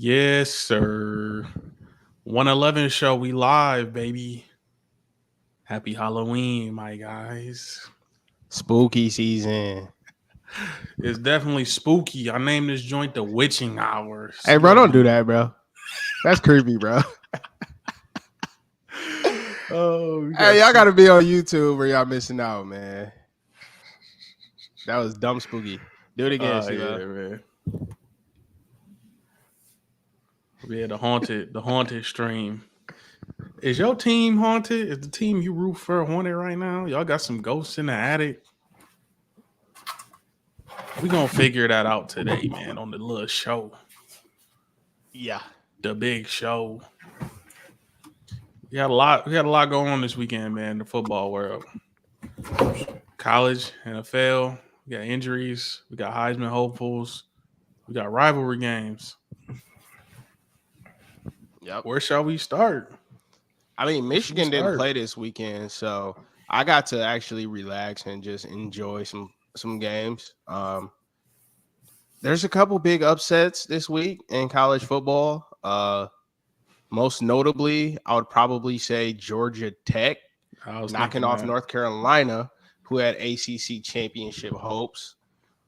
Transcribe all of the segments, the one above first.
Yes, sir. 111 show, we live, baby. Happy Halloween, my guys. Spooky season. It's definitely spooky. I named this joint the witching hours. Hey, You bro, don't do already that, bro. That's creepy, bro. Oh, we Hey, got y'all gotta be on YouTube or y'all missing out, man. That was dumb spooky. Do it again, yeah, Siva. man. Yeah, the haunted stream. Is your team haunted? Is the team you root for haunted right now? Y'all got some ghosts in the attic. We gonna figure that out today, man, on the little show. Yeah. The big show. We had a lot going on this weekend, man. The football world, college, NFL. We got injuries. We got Heisman hopefuls. We got rivalry games. Yep. Where shall we start? I mean, Where should we Michigan didn't start? play this weekend, so I got to actually relax and just enjoy some games. There's a couple big upsets this week in college football. Most notably, I would probably say Georgia Tech I was knocking thinking off that. North Carolina, who had ACC championship hopes.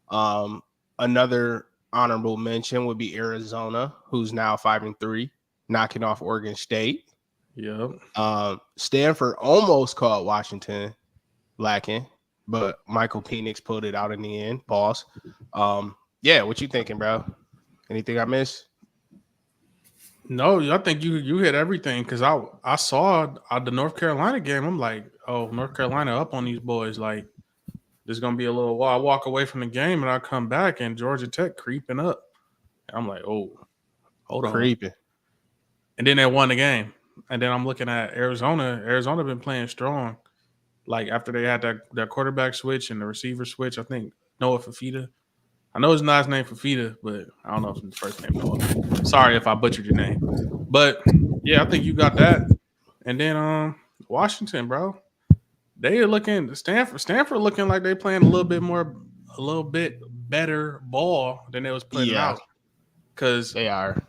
Um, Another honorable mention would be Arizona, who's now 5-3, knocking off Oregon State. Yep. Stanford almost caught Washington lacking, but Michael Penix pulled it out in the end. Boss. Yeah, what you thinking, bro? Anything I missed? No, I think you hit everything because I saw the North Carolina game. I'm like, oh, North Carolina up on these boys. Like, there's gonna be a little while. I walk away from the game and I come back and Georgia Tech creeping up. And I'm like, oh, hold on. Creeping. And then they won the game. And then I'm looking at Arizona. Arizona been playing strong. Like after they had that quarterback switch and the receiver switch, I think Noah Fafita. I know his last name Fafita, but I don't know if his first name Noah. Sorry if I butchered your name. But yeah, I think you got that. And then Washington, bro. They are looking Stanford looking like they playing a little bit better ball than they was putting Yeah, out. Cause they are.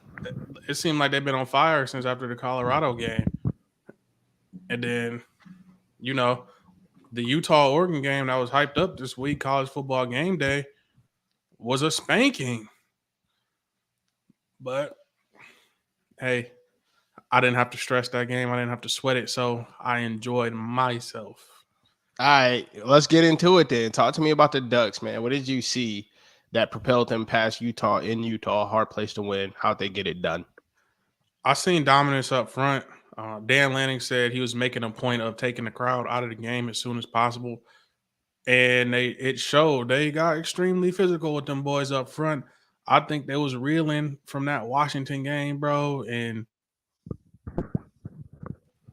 it seemed like they've been on fire since after the Colorado game. And then, you know, the Utah Oregon game that was hyped up this week, college football game day, was a spanking. But hey, I didn't have to stress that game. I didn't have to sweat it. So I enjoyed myself. All right, let's get into it then. Talk to me about the Ducks, man. What did you see that propelled them past Utah in Utah? Hard place to win. How'd they get it done? I seen dominance up front. Dan Lanning said he was making a point of taking the crowd out of the game as soon as possible. And it showed. They got extremely physical with them boys up front. I think they was reeling from that Washington game, bro. And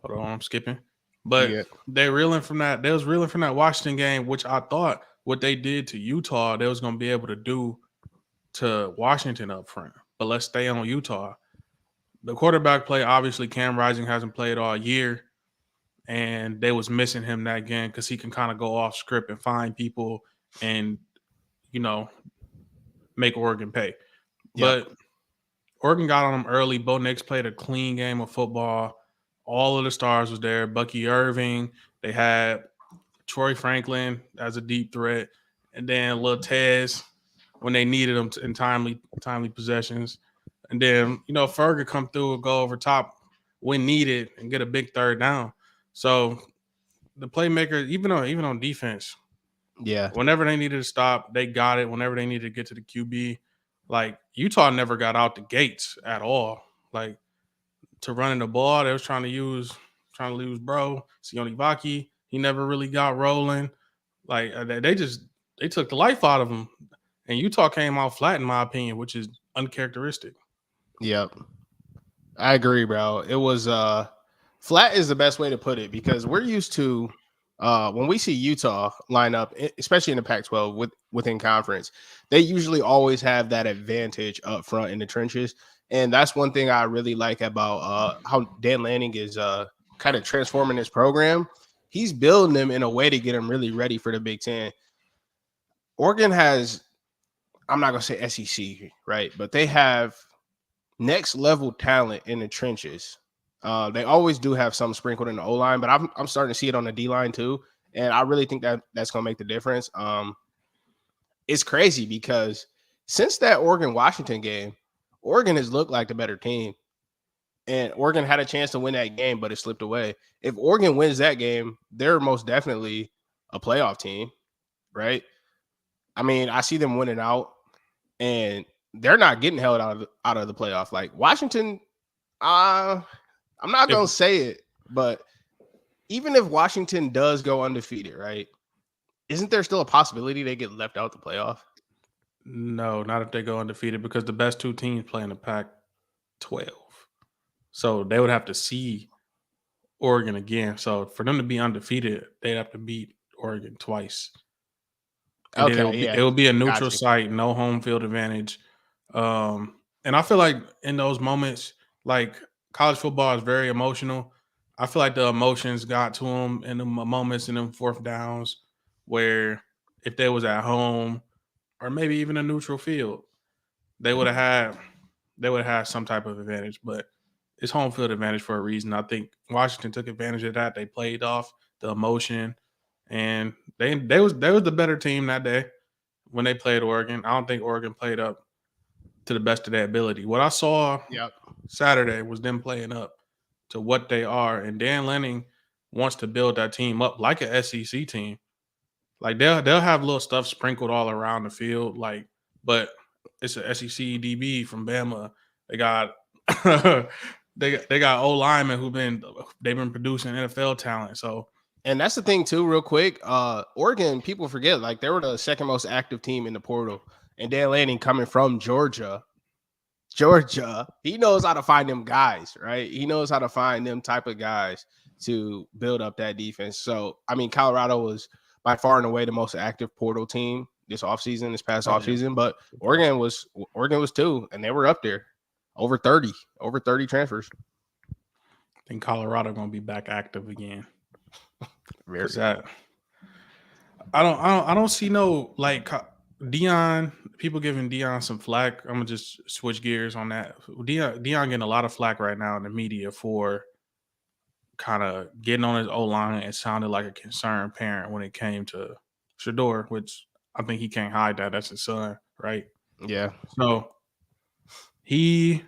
hold on, I'm skipping. But Yeah, they reeling from that. They was reeling from that Washington game, which I thought what they did to Utah, they was gonna be able to do to Washington up front. But let's stay on Utah. The quarterback play, obviously, Cam Rising hasn't played all year, and they was missing him that game because he can kind of go off script and find people and you know make Oregon pay. yep, But Oregon got on them early. Bo Nix played a clean game of football. All of the stars was there. Bucky Irving. They had Troy Franklin as a deep threat, and then Lil Tez when they needed him in timely possessions. And then Ferg come through and go over top when needed and get a big third down. So the playmakers, even on defense, yeah, whenever they needed to stop, they got it. Whenever they needed to get to the QB, like Utah never got out the gates at all. Like to running the ball, they was trying to lose bro Sione Vaki. He never really got rolling. Like they took the life out of him, and Utah came out flat in my opinion, which is uncharacteristic. yep. I agree, bro. It was flat is the best way to put it because we're used to when we see Utah line up, especially in the Pac-12 within conference, they usually always have that advantage up front in the trenches, and that's one thing I really like about how Dan Lanning is kind of transforming his program. He's building them in a way to get them really ready for the Big Ten. Oregon has, I'm not gonna say SEC, right, but they have next level talent in the trenches. They always do have some sprinkled in the O line, but I'm starting to see it on the D line too, and I really think that that's going to make the difference. It's crazy because since that Oregon Washington game, Oregon has looked like the better team, and Oregon had a chance to win that game, but it slipped away. If Oregon wins that game, they're most definitely a playoff team, right? I mean, I see them winning out, and they're not getting held out of the playoff. Like Washington, I'm not If gonna say it, but even if Washington does go undefeated, right? Isn't there still a possibility they get left out the playoff? no, not if they go undefeated because the best two teams play in the Pac-12, so they would have to see Oregon again. So for them to be undefeated, they'd have to beat Oregon twice, and then Okay, it yeah, will be a neutral got you. site, no home field advantage. And I feel like in those moments, like college football is very emotional. I feel like the emotions got to them in the moments in them fourth downs where if they was at home or maybe even a neutral field, they would have had some type of advantage. But it's home field advantage for a reason. I think Washington took advantage of that. They played off the emotion, and they was the better team that day when they played Oregon. I don't think Oregon played up to the best of their ability. What I saw Yep. Saturday was them playing up to what they are, and Dan Lanning wants to build that team up like a SEC team. Like they'll have little stuff sprinkled all around the field, like, but it's a SEC DB from Bama. They got they got O linemen they've been producing NFL talent. So And that's the thing too, real quick. Oregon, people forget, like they were the second most active team in the portal. And Dan Lanning coming from Georgia, he knows how to find them guys, right? He knows how to find them type of guys to build up that defense. So, I mean, Colorado was by far and away the most active portal team this past oh yeah, offseason, but Oregon was too, and they were up there over 30 transfers. I think Colorado gonna be back active again Very because that I don't see no like Dion. People giving Dion some flack. I'm gonna just switch gears on that. Dion getting a lot of flack right now in the media for kind of getting on his O line and sounded like a concerned parent when it came to Shador, which I think he can't hide that. That's his son, right? yeah. So he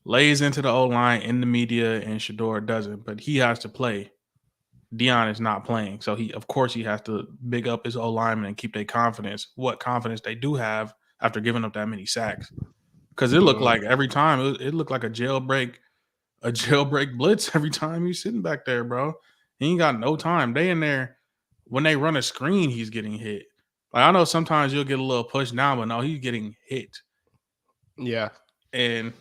lays into the O line in the media, and Shador doesn't. But he has to play. Dion is not playing, so of course he has to big up his O lineman and keep their confidence. What confidence they do have after giving up that many sacks? Because it looked Mm, like every time it looked like a jailbreak blitz every time he's sitting back there, bro. He ain't got no time. They in there when they run a screen, he's getting hit. Like I know sometimes you'll get a little push down, but no, he's getting hit. yeah, And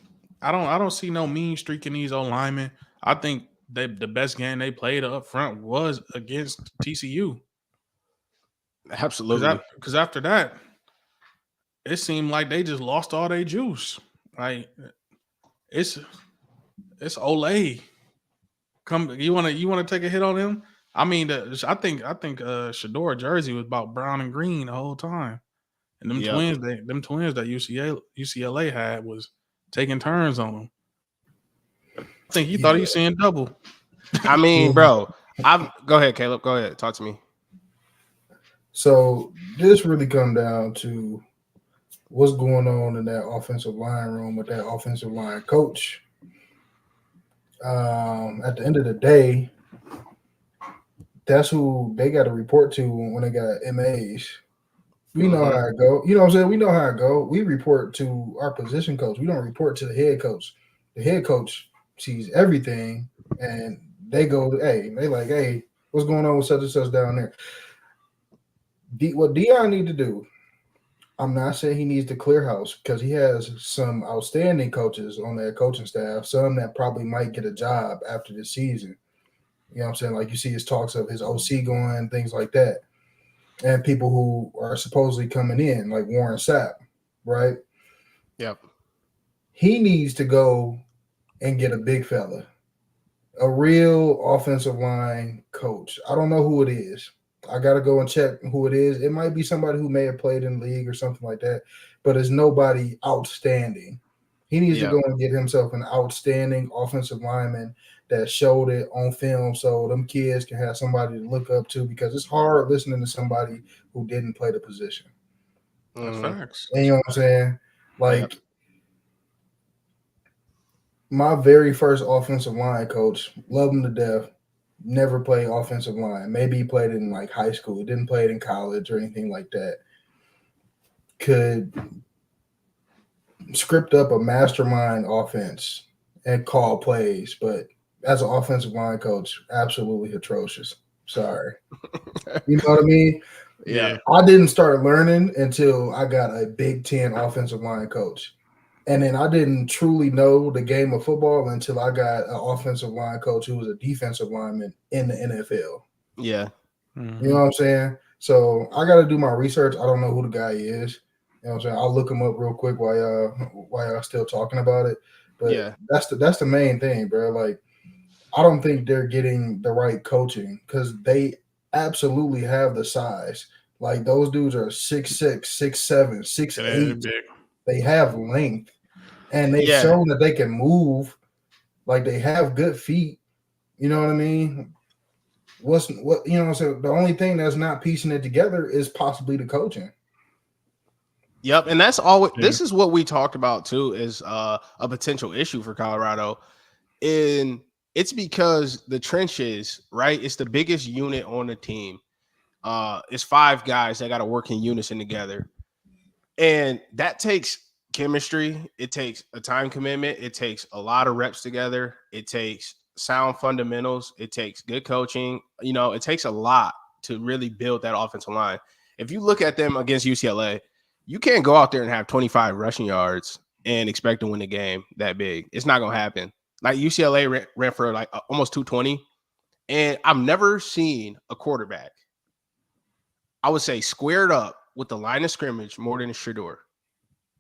I don't see no mean streak in these old linemen. I think the best game they played up front was against TCU. absolutely. Because after that, it seemed like they just lost all their juice. Like it's it's Olay. Come, you wanna take a hit on him? I mean, I think Shador jersey was about brown and green the whole time, and Yep. them twins that UCLA had was taking turns on him. I think he thought he Yeah, was seeing double. I yeah. mean, bro, I'm go ahead, Caleb. Go ahead. Talk to me. So this really come down to what's going on in that offensive line room with that offensive line coach. At the end of the day, that's who they got to report to when they got MAs. We know Mm-hmm. how it go. You know what I'm saying? We know how it go. We report to our position coach. We don't report to the head coach. The head coach sees everything, and they go, hey, they like, hey, what's going on with such and such down there? What Dion need to do, I'm not saying he needs to clear house because he has some outstanding coaches on that coaching staff, some that probably might get a job after the season. You know what I'm saying? Like you see his talks of his OC going, things like that. And people who are supposedly coming in, like Warren Sapp, right? Yep. He needs to go and get a big fella, a real offensive line coach. I don't know who it is. I got to go and check who it is. It might be somebody who may have played in the league or something like that, but it's nobody outstanding. He needs to Yeah. go and get himself an outstanding offensive lineman that showed it on film so them kids can have somebody to look up to, because it's hard listening to somebody who didn't play the position. That's Mhm. facts. And you know what I'm saying? Like, Yep. my very first offensive line coach, love him to death, never played offensive line. Maybe he played it in like high school, didn't play it in college or anything like that. Could script up a mastermind offense and call plays, but as an offensive line coach, absolutely atrocious. Sorry. You know what I mean? Yeah. I didn't start learning until I got a Big Ten offensive line coach. And then I didn't truly know the game of football until I got an offensive line coach who was a defensive lineman in the NFL. Yeah. You know what I'm saying? So I got to do my research. I don't know who the guy is. You know what I'm saying? I'll look him up real quick while y'all still talking about it. But Yeah. that's the main thing, bro. Like, I don't think they're getting the right coaching because they absolutely have the size. Like, those dudes are 6'6", 6'7", Yeah, they're 6'8". big. They have length, and they've Yeah. shown that they can move. Like, they have good feet. You know what I mean? What you know? So the only thing that's not piecing it together is possibly the coaching. Yep. And that's always Yeah. this is what we talked about too, is a potential issue for Colorado. And it's because the trenches, right? It's the biggest unit on the team. It's 5 guys that got to work in unison together. And that takes chemistry. It takes a time commitment. It takes a lot of reps together. It takes sound fundamentals. It takes good coaching. You know, it takes a lot to really build that offensive line. If you look at them against UCLA, you can't go out there and have 25 rushing yards and expect to win the game that big. It's not going to happen. Like, UCLA ran for like almost 220. And I've never seen a quarterback, I would say, squared up with the line of scrimmage more than a Shador.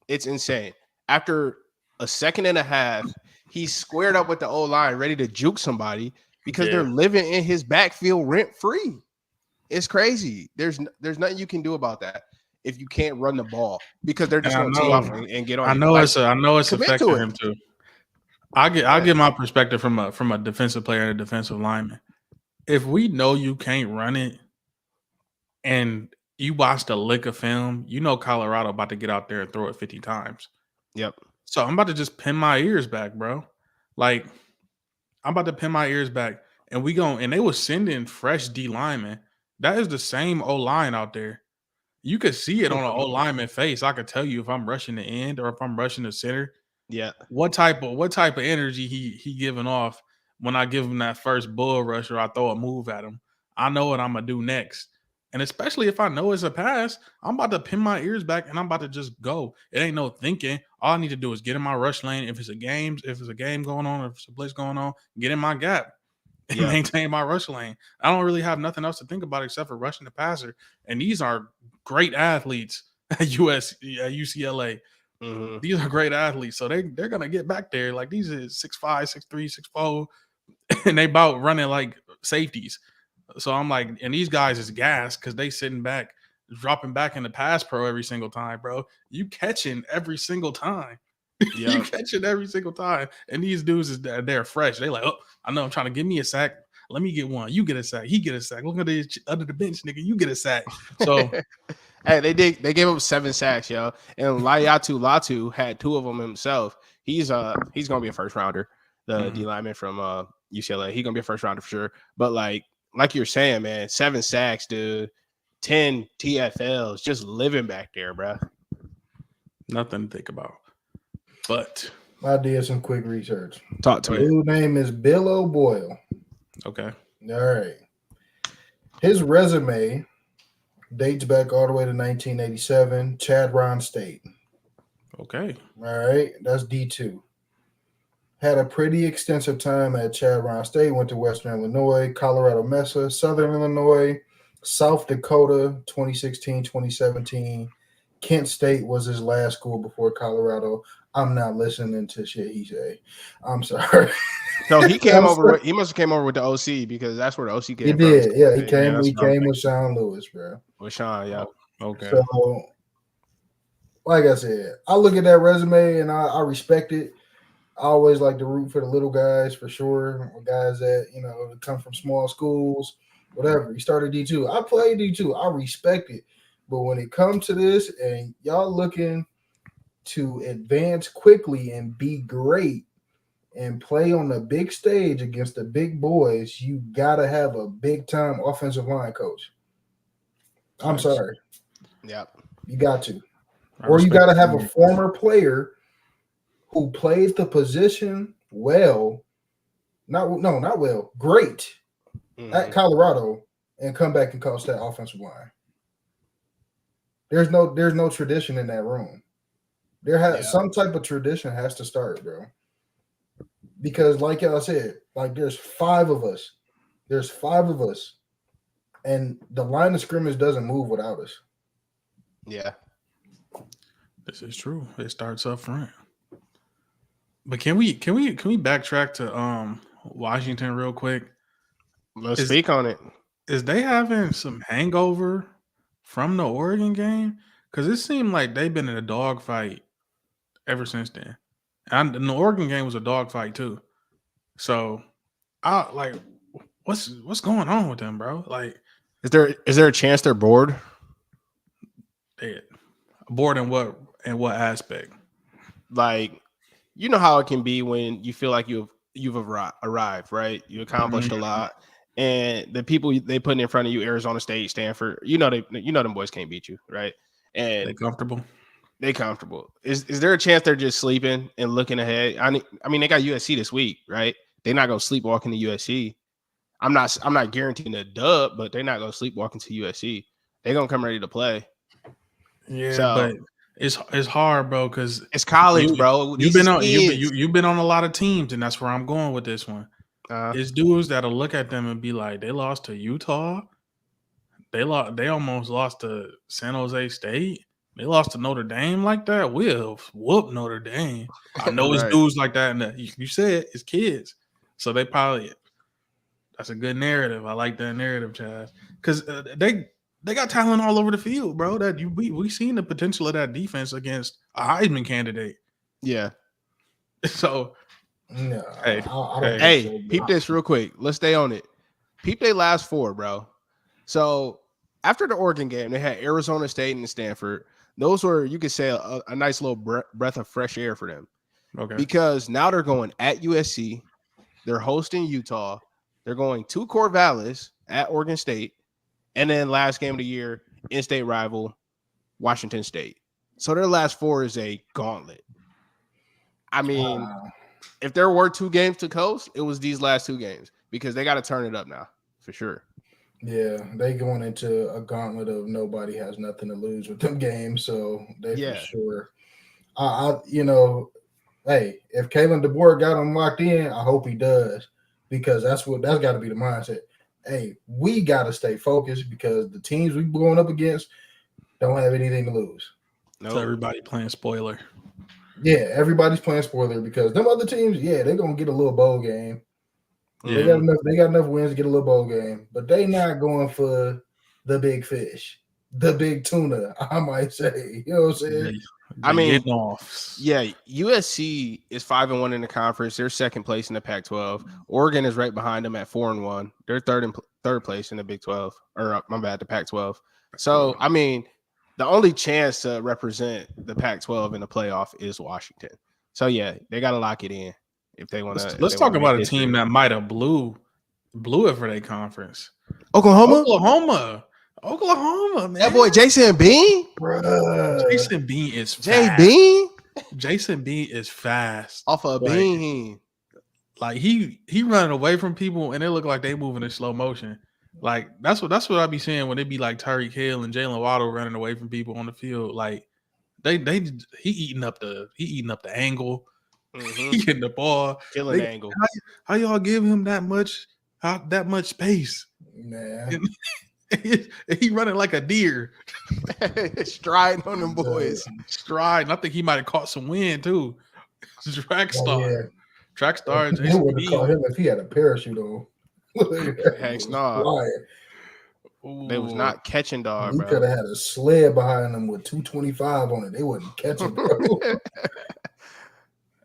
It's insane. After a second and a half, he's squared up with the old line, ready to juke somebody because they're living in his backfield rent free. It's crazy. There's nothing you can do about that if you can't run the ball, because they're just And going to tee off and get on I you. know Like, it's commit affecting to it. him too. I'll get my perspective from a defensive player and a defensive lineman. If we know you can't run it and you watched a lick of film, you know Colorado about to get out there and throw it 50 times. Yep. So I'm about to just pin my ears back, bro. Like, I'm about to pin my ears back, and they was sending fresh D linemen. That is the same O line out there. You could see it on an O lineman face. I could tell you if I'm rushing the end or if I'm rushing the center. Yeah. What type of energy he giving off when I give him that first bull rush or I throw a move at him. I know what I'm gonna do next. And especially if I know it's a pass, I'm about to pin my ears back and I'm about to just go. It ain't no thinking. All I need to do is get in my rush lane. If it's a game going on, or if it's a blitz going on, get in my gap and Yeah. maintain my rush lane. I don't really have nothing else to think about except for rushing the passer. And these are great athletes at UCLA. Mm-hmm. These are great athletes. So they're gonna get back there. Like, these is 6'5", 6'3", 6'4", and they about running like safeties. So I'm like, and these guys is gas because they sitting back, dropping back in the pass pro every single time, bro. You catching every single time. You Yep. catching every single time. And these dudes they're fresh. They like, oh, I know I'm trying to give me a sack. Let me get one. You get a sack. He get a sack. Look at this under the bench, nigga. You get a sack. So Hey, they gave up 7 sacks, yo. And Latu had 2 of them himself. He's gonna be a first rounder, the D lineman from UCLA. He's gonna be a first rounder for sure. But like you're saying, man, 7 sacks, dude, 10 TFLs, just living back there, bro. nothing to think about. But I did some quick research. Talk to me. His name is Bill O'Boyle. okay. All right. His resume dates back all the way to 1987, Chadron State. Okay. All right. That's D2. Had a pretty extensive time at Chadron State, went to Western Illinois, Colorado Mesa, Southern Illinois, South Dakota, 2016, 2017. Kent State was his last school before Colorado. I'm not listening to shit he say. I'm sorry. So he came over. He must have came over with the OC, because that's where the OC came He from. did. Yeah, he came. that's He what I'm came with Sean Lewis, bro. With Sean, yeah. Okay. So like I said, I look at that resume and I respect it. I always like to root for the little guys for sure, or guys that come from small schools, whatever. He started D2. I played D2. I respect it, but when it comes to this, and y'all looking to advance quickly and be great and play on the big stage against the big boys, you gotta have a big time offensive line coach. I'm Facts. sorry, Yep. you got to, I or you respect gotta have a it. former player who played the position well. Not well. Great at Colorado, and come back and coach that offensive line. There's no tradition in that room. There has some type of tradition has to start, bro. Because like y'all said, like there's five of us. There's five of us, and the line of scrimmage doesn't move without us. Yeah. This is true. It starts up front. But can we backtrack to Washington real quick? Let's Is speak on it. is they having some hangover from the Oregon game? Because it seemed like they've been in a dogfight ever since then. And the Oregon game was a dogfight too. So I like what's going on with them, bro? Like Is there a chance they're bored? they bored in what aspect? Like, you know how it can be when you feel like you've arrived, right? You accomplished a lot, and the people they put in front of you, Arizona State, Stanford, them boys can't beat you, right? They And comfortable. they comfortable. Is there a chance they're just sleeping and looking ahead? I mean, they got USC this week, right? They're not gonna sleepwalk into USC. I'm not guaranteeing a dub, but they're not gonna sleepwalk into USC. They're gonna come ready to play. Yeah, So but it's hard, bro, because it's college, you bro. you've These been is on kids. you've been on a lot of teams, and that's where I'm going with this one. It's dudes that'll look at them and be like, they lost to Utah. They almost lost to San Jose State. They lost to Notre Dame like that. We'll whoop Notre Dame. I know it's Right. dudes like that, and you said it's kids, so they probably that's a good narrative. I like that narrative, Chaz, because they got talent all over the field, bro. That we seen the potential of that defense against a Heisman candidate. Yeah. So No, hey, I don't think Hey, so. peep this real quick. Let's stay on it. Peep they last four, bro. So after the Oregon game, they had Arizona State and Stanford. Those were, you could say, a nice little breath of fresh air for them, okay, because now they're going at USC, they're hosting Utah, they're going to Corvallis at Oregon State, and then last game of the year, in-state rival Washington State. So their last four is a gauntlet. I mean, if there were 2 games to coast, it was these last 2 games, because they got to turn it up now for sure. Yeah, they going into a gauntlet of nobody has nothing to lose with them games, so they for sure. Hey, if Kalen DeBoer got them locked in, I hope he does, because that's got to be the mindset. Hey, we got to stay focused because the teams we going up against don't have anything to lose. so everybody playing spoiler. Yeah, everybody's playing spoiler because them other teams, they're gonna get a little bowl game. Yeah, They got enough wins to get a little bowl game, but they not going for the big fish, the big tuna, I might say. You know what I'm saying? I mean, getting off. Yeah, USC is 5-1 in the conference. They're second place in the Pac-12. Oregon is right behind them at 4-1. They're third place in the Big 12, or my bad, the Pac-12. So I mean, the only chance to represent the Pac-12 in the playoff is Washington. So yeah, they got to lock it in if they want to. Let's talk about a team that might have blew it for their conference. Oklahoma, man. That boy Jason Bean, Jason Bean is fast. Jason Bean is fast off of Bean. Like he running away from people, and it look like they moving in slow motion. Like that's what I be seeing when they be like Tyreek Hill and Jalen Waddle running away from people on the field. Like he eating up the angle. He getting the ball, killing the angle. How y'all give him that much space? Man, he running like a deer, striding on them boys. Striding. I think he might have caught some wind too. Track star. They would have caught him if he had a parachute on. Heck no. They was not catching dog, We bro. could have had a sled behind them with 225 on it. They wouldn't catch it, bro.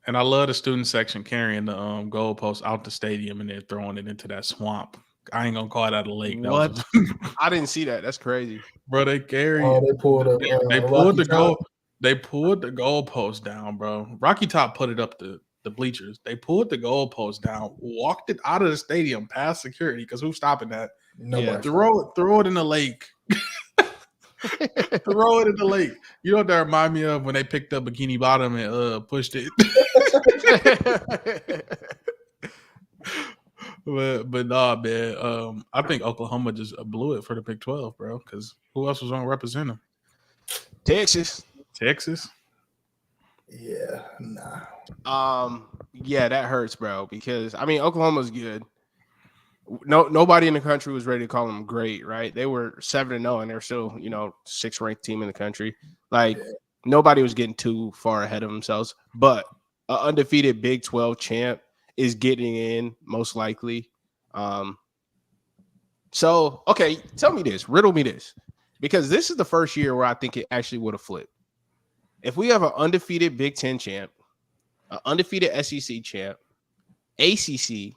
And I love the student section carrying the goalpost out the stadium and then throwing it into that swamp. I ain't gonna call it out a lake. What? That was I didn't see that. That's crazy. bro. They carry. Oh, they pulled up. They pulled Rocky the goal. Top. They pulled the goalpost down, bro. Rocky Top put it up the bleachers. They pulled the goalpost down, walked it out of the stadium past security because who's stopping that? Nobody. Throw it in the lake. Throw it in the lake. You know what that remind me of when they picked up Bikini Bottom and pushed it. but nah, man. I think Oklahoma just blew it for the Big 12, bro. Because who else was going to represent them? Texas. Yeah, nah. Yeah, that hurts, bro. Because I mean, Oklahoma's good. Nobody in the country was ready to call them great, right? They were 7-0, and they're still, 6th ranked team in the country. Like nobody was getting too far ahead of themselves. But an undefeated Big 12 champ is getting in most likely. So okay, tell me this, riddle me this, because this is the first year where I think it actually would have flipped. If we have an undefeated Big 10 champ, an undefeated SEC champ, ACC,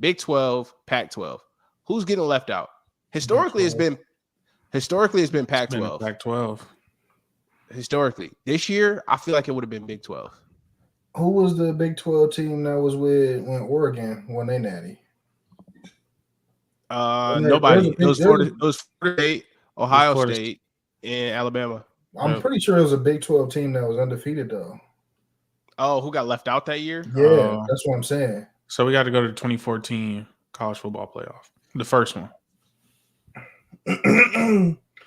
Big 12, Pac-12, who's getting left out? Historically, it's been Pac-12. Pac-12. Historically, this year I feel like it would have been Big 12. Who was the Big 12 team that was with when Oregon won they natty? Nobody. It was Florida State, Ohio State, and Alabama. I'm pretty sure it was a Big 12 team that was undefeated though. Oh, who got left out that year? Yeah, that's what I'm saying. So we got to go to the 2014 college football playoff, the first one.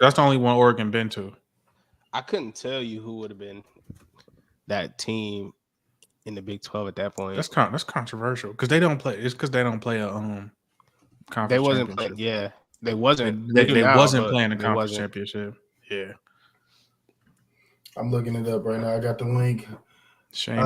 That's the only one Oregon been to. I couldn't tell you who would have been that team in the Big 12 at that point. That's controversial because they don't play. It's because they don't play a conference. They wasn't playing. Yeah, they wasn't. They wasn't playing the conference championship. Yeah, I'm looking it up right now. I got the link. Shame.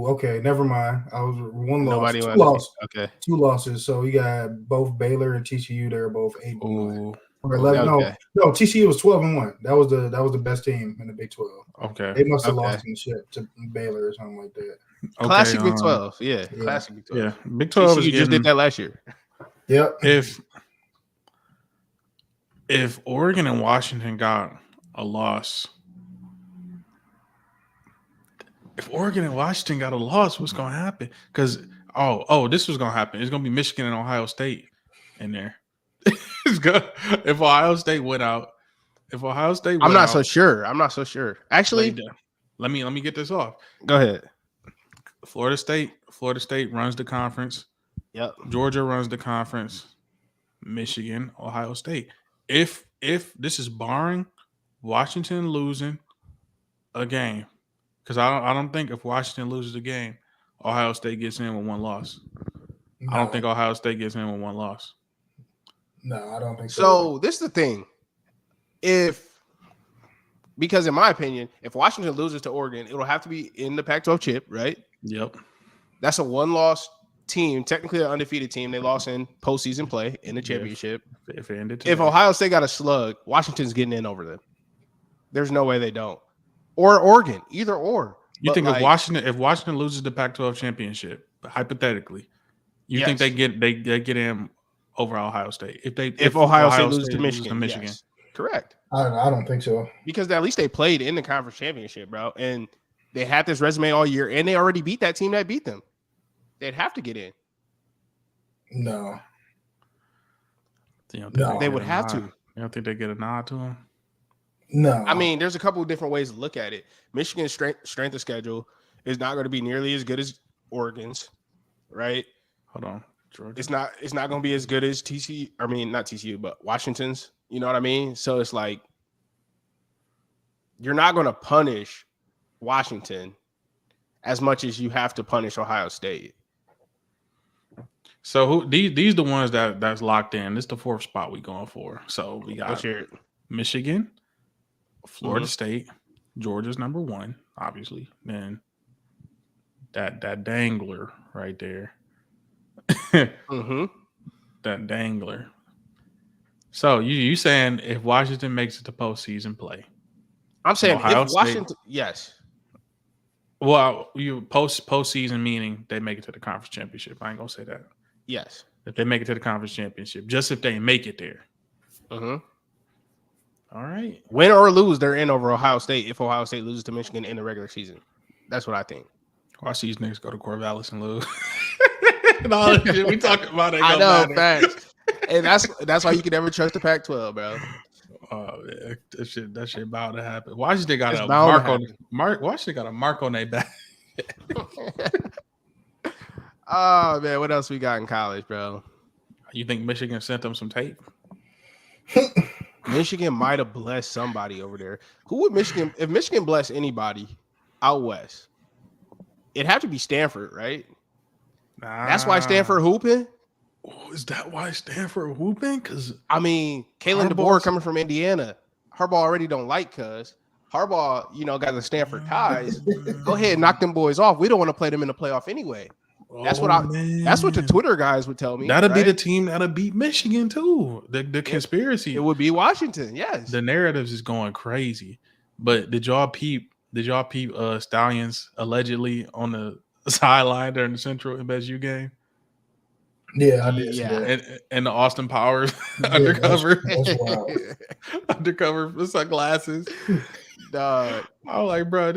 Okay, never mind. I was one loss. Nobody Two losses. Okay. 2 losses. So you got both Baylor and TCU. They're both 8-1. Or 11. Okay. No, TCU was 12-1. That was the best team in the Big 12. Okay. They must have lost in the shit to Baylor or something like that. Okay, classic Big 12. Yeah. Classic Big 12. Yeah. Big 12 TCU just did that last year. Yep. If Oregon and Washington got a loss, what's going to happen? Because, this was going to happen. It's going to be Michigan and Ohio State in there. It's good. If Ohio State went out, I'm not so sure. Actually, let me get this off. Go ahead. Florida State runs the conference. Yep. Georgia runs the conference. Michigan, Ohio State. If this is barring Washington losing a game, because I don't think if Washington loses a game, Ohio State gets in with one loss. No. I don't think Ohio State gets in with one loss. No, I don't think so. So this is the thing. Because in my opinion, if Washington loses to Oregon, it'll have to be in the Pac-12 chip, right? Yep. That's a one-loss team, technically an undefeated team. They lost in postseason play in the championship. If Ohio State got a slug, Washington's getting in over them. There's no way they don't. Or Oregon, either or. You think if Washington loses the Pac-12 championship, hypothetically, you think they get in over Ohio State? If Ohio State loses to Michigan. Yes. Correct. I don't think so. Because at least they played in the conference championship, bro. And they had this resume all year, and they already beat that team that beat them. They'd have to get in. No. They would have to. You don't think they get a nod to them? No. I mean, there's a couple of different ways to look at it. Michigan's strength of schedule is not going to be nearly as good as Oregon's, right? Hold on. Georgia. It's not going to be as good as TCU. I mean, not TCU, but Washington's. You know what I mean? So it's like you're not going to punish Washington as much as you have to punish Ohio State. So these the ones that's locked in. This is the 4th spot we going for. So we got Michigan, Florida State, Georgia's number 1, obviously. Then that dangler right there. That dangler. So you saying if Washington makes it to postseason play, I'm saying Ohio if State- Washington, yes, well, you postseason meaning they make it to the conference championship. I ain't gonna say that. yes. If they make it to the conference championship, just if they make it there. Mm-hmm. All right. Win or lose, they're in over Ohio State. If Ohio State loses to Michigan in the regular season, that's what I think. Watch these niggas go to Corvallis and lose. And all that shit we talking about ain't I gonna know, matter. facts. And that's why you can never trust the Pac-12, bro. Oh yeah, that shit bound to happen. Washington got It's a bound to mark on happen. Washington got a mark on their back. Oh man, what else we got in college, bro? You think Michigan sent them some tape? Michigan might have blessed somebody over there. Who would Michigan? If Michigan blessed anybody out west, it'd have to be Stanford, right? That's why Stanford hooping. Oh, is that why Stanford hooping? Because I mean, Kalen DeBoer coming from Indiana. Harbaugh already don't like cuz. Harbaugh, got the Stanford ties. Go ahead and knock them boys off. We don't want to play them in the playoff anyway. That's what that's what the Twitter guys would tell me. That'll be right? the team that'll beat Michigan too. The conspiracy. It would be Washington, yes. The narratives is going crazy. But did y'all peep Stallions allegedly on the sideline during the Central MSU game? Yeah, I did. Yeah. And the Austin Powers undercover. That's wild. Undercover with sunglasses. I was like, bro,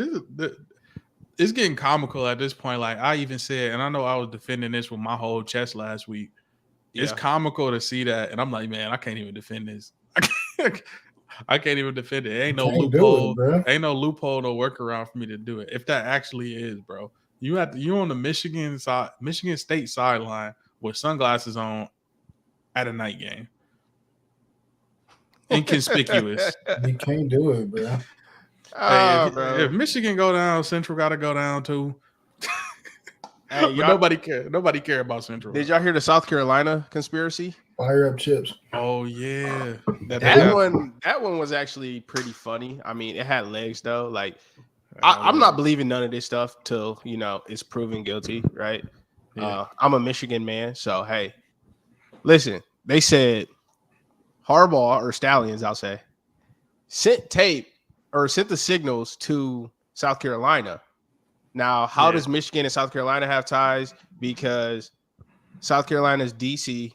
it's getting comical at this point. Like I even said, and I know I was defending this with my whole chest last week. It's comical to see that, and I'm like, man, I can't even defend this. I can't even defend it. Ain't no loophole. Ain't no loophole, no workaround for me to do it. If that actually is, bro, you on the Michigan State sideline with sunglasses on at a night game. Inconspicuous. You can't do it, bro. Hey, if Michigan go down, Central got to go down too. Hey, nobody care about Central. Did y'all hear the South Carolina conspiracy? Fire up chips. Oh yeah, that one was actually pretty funny. I mean, it had legs though. Like, I'm not believing none of this stuff till it's proven guilty, right? Yeah. I'm a Michigan man, so hey, listen. They said Harbaugh or Stallions, I'll say, sent the signals to South Carolina. Now, how does Michigan and South Carolina have ties? Because South Carolina's DC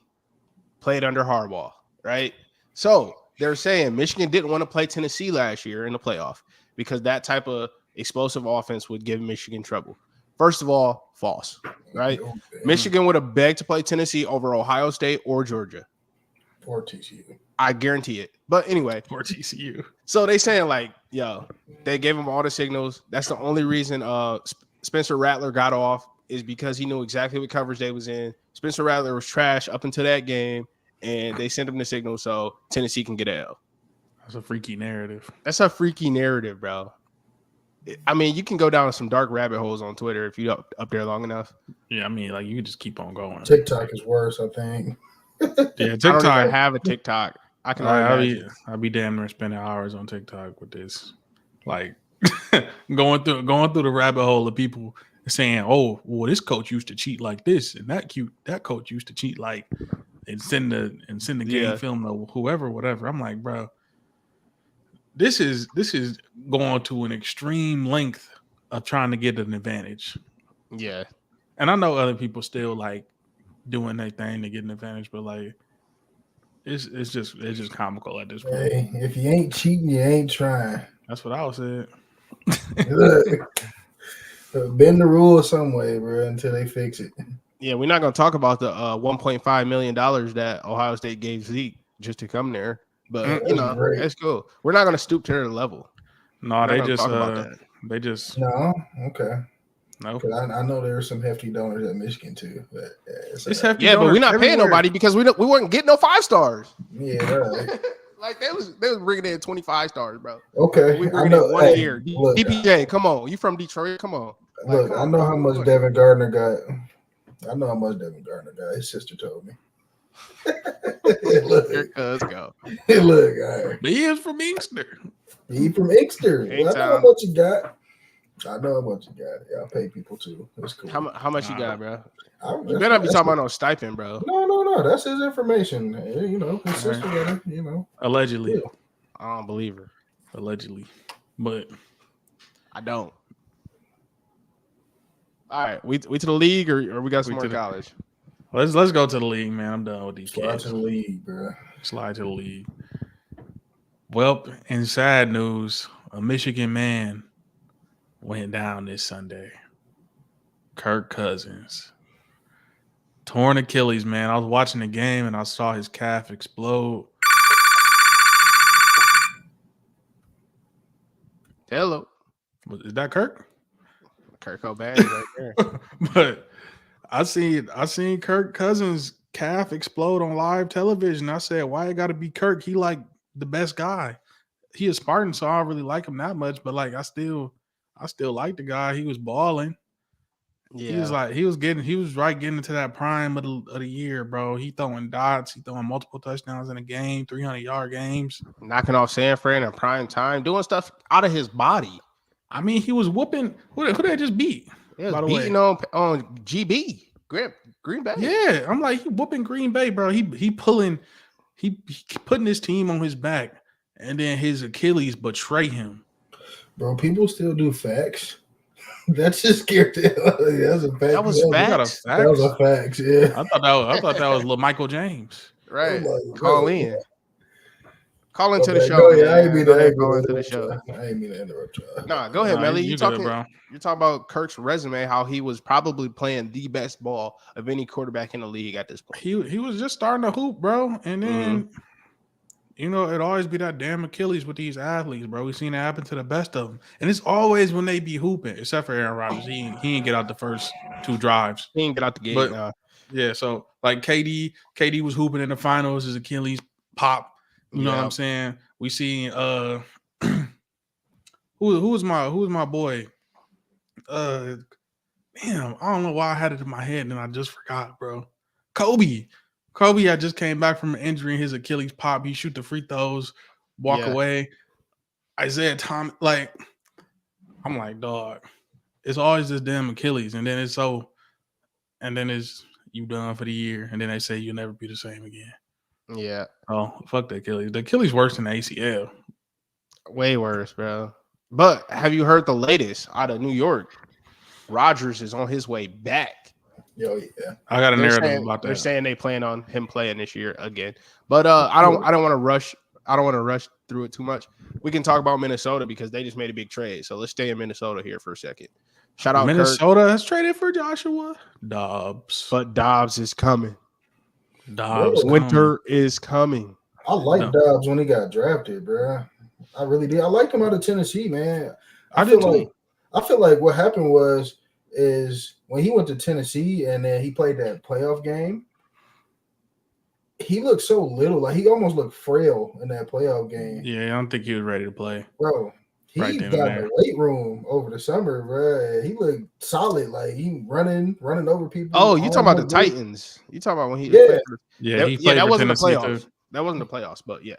played under Harbaugh, right? So they're saying Michigan didn't want to play Tennessee last year in the playoff because that type of explosive offense would give Michigan trouble. First of all, false, right? Okay. Michigan would have begged to play Tennessee over Ohio State or Georgia. Or TCU. I guarantee it. But anyway. Or TCU. So they saying like, they gave him all the signals. That's the only reason Spencer Rattler got off is because he knew exactly what coverage they was in. Spencer Rattler was trash up until that game, and they sent him the signal so Tennessee can get an L. That's a freaky narrative. That's a freaky narrative, bro. I mean, you can go down some dark rabbit holes on Twitter if you up there long enough. Yeah, I mean, like you can just keep on going. TikTok is worse, I think. Yeah, TikTok. I don't even have a TikTok. I can. I'll be damn near spending hours on TikTok with this, like going through the rabbit hole of people saying, "Oh, well, this coach used to cheat like this, and that coach used to cheat like," and send the game film to whoever, whatever. I'm like, bro, this is going to an extreme length of trying to get an advantage. Yeah, and I know other people still like doing their thing to get an advantage, but like it's just comical at this point. Hey, if you ain't cheating, you ain't trying. That's what I was saying. Bend the rules some way, bro, until they fix it. Yeah, we're not gonna talk about the $1.5 million that Ohio State gave Zeke just to come there, but it's cool. We're not gonna stoop to their level. No, they just no, okay. No, I know there are some hefty donors at Michigan too. But it's hefty. Yeah, but we're not paying nobody because we weren't getting no 5 stars. Yeah, right. Like they was bringing in 25 stars, bro. Okay, we bringing in 1 year. Look, DPJ, come on, you from Detroit? Come on. Look, I know how much Devin Gardner got. His sister told me. Look, let's go. Look, all right. But he is from Inkster. He from Inkster. I know how much he got. I know how much you got. Yeah, I pay people too. That's cool. How much you got, bro? You That's better not be that's talking about no stipend, bro. no. That's his information. You know, his All sister right. got it. You know, Allegedly. yeah. I don't believe her. Allegedly. But I don't. All right, we to the league or we got some more college. Let's go to the league, man. I'm done with these Slide kids. to the league, bro. Slide to the league. Well, in sad news, a Michigan man went down this Sunday. Kirk Cousins. Torn Achilles, man. I was watching the game and I saw his calf explode. Hello. Is that Kirk? Kirk Cobain right there. But I seen Kirk Cousins' calf explode on live television. I said, why it gotta be Kirk? He like the best guy. He is Spartan, so I don't really like him that much. But like I still like the guy. He was balling. Yeah. He was getting into that prime of the year, bro. He throwing dots, he throwing multiple touchdowns in a game, 300-yard games, knocking off San Fran in prime time, doing stuff out of his body. I mean, he was whooping. Who they just beat? It was beating on GB Green Bay. Yeah, I'm like he whooping Green Bay, bro. He putting his team on his back, and then his Achilles betray him. Bro, people still do facts. That's just scared the hell out of me. That's a fact. That was facts. That was a facts. Yeah. I thought that was little Michael James. Right. Like, Call in. Yeah. Call into the show. Go ahead. I ain't mean to interrupt you. Nah, go ahead, Melly. You're talking about Kirk's resume, how he was probably playing the best ball of any quarterback in the league at this point. He was just starting to hoop, bro. And then you know, it always be that damn Achilles with these athletes, bro. We've seen it happen to the best of them. And it's always when they be hooping, except for Aaron Rodgers. He ain't get out the first 2 drives. He ain't get out the gate. But, yeah, so like KD was hooping in the finals, his Achilles pop. You know what I'm saying? We seen who was my boy? Damn, I don't know why I had it in my head and I just forgot, bro. Kobe had just came back from an injury and his Achilles pop. He shoot the free throws, walk away. Isaiah Thomas, like, I'm like, dog, it's always this damn Achilles. And then it's you done for the year. And then they say you'll never be the same again. Yeah. Oh, fuck the Achilles. The Achilles worse than the ACL. Way worse, bro. But have you heard the latest out of New York? Rodgers is on his way back. Yo, yeah. I got a narrative about that. They're saying they plan on him playing this year again. But I don't want to rush. I don't want to rush through it too much. We can talk about Minnesota because they just made a big trade. So let's stay in Minnesota here for a second. Shout out Minnesota has traded for Joshua Dobbs. But Dobbs is coming. Winter is coming. I like Dobbs when he got drafted, bro. I really did. I liked him out of Tennessee, man. I feel like what happened is when he went to Tennessee and then he played that playoff game, he looked so little. Like he almost looked frail in that playoff game. Yeah, I don't think he was ready to play. Bro, he got in the weight room over the summer, bro. He looked solid. Like he running over people. Oh, you talking about the Titans. You talking about when he played that wasn't the playoffs. Too. That wasn't the playoffs, but yeah.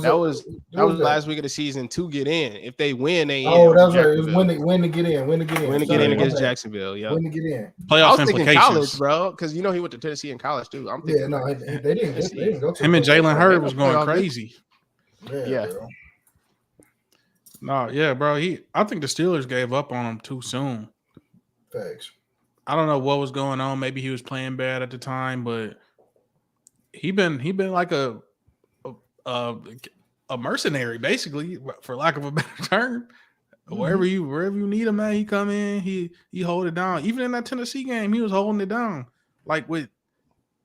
That was last week of the season to get in. If they win, they that's right. It was win to get in. Win to get in against Jacksonville. Yeah. Win to get in. Playoff I was implications, thinking college, bro, because you know he went to Tennessee in college too. I'm thinking, they didn't go to him and Jalen Hurd was going crazy. Yeah. No, yeah, bro. I think the Steelers gave up on him too soon. Thanks. I don't know what was going on. Maybe he was playing bad at the time, but he been like a mercenary, basically, for lack of a better term. Wherever you need him, man, he come in, he hold it down. Even in that Tennessee game, he was holding it down, like with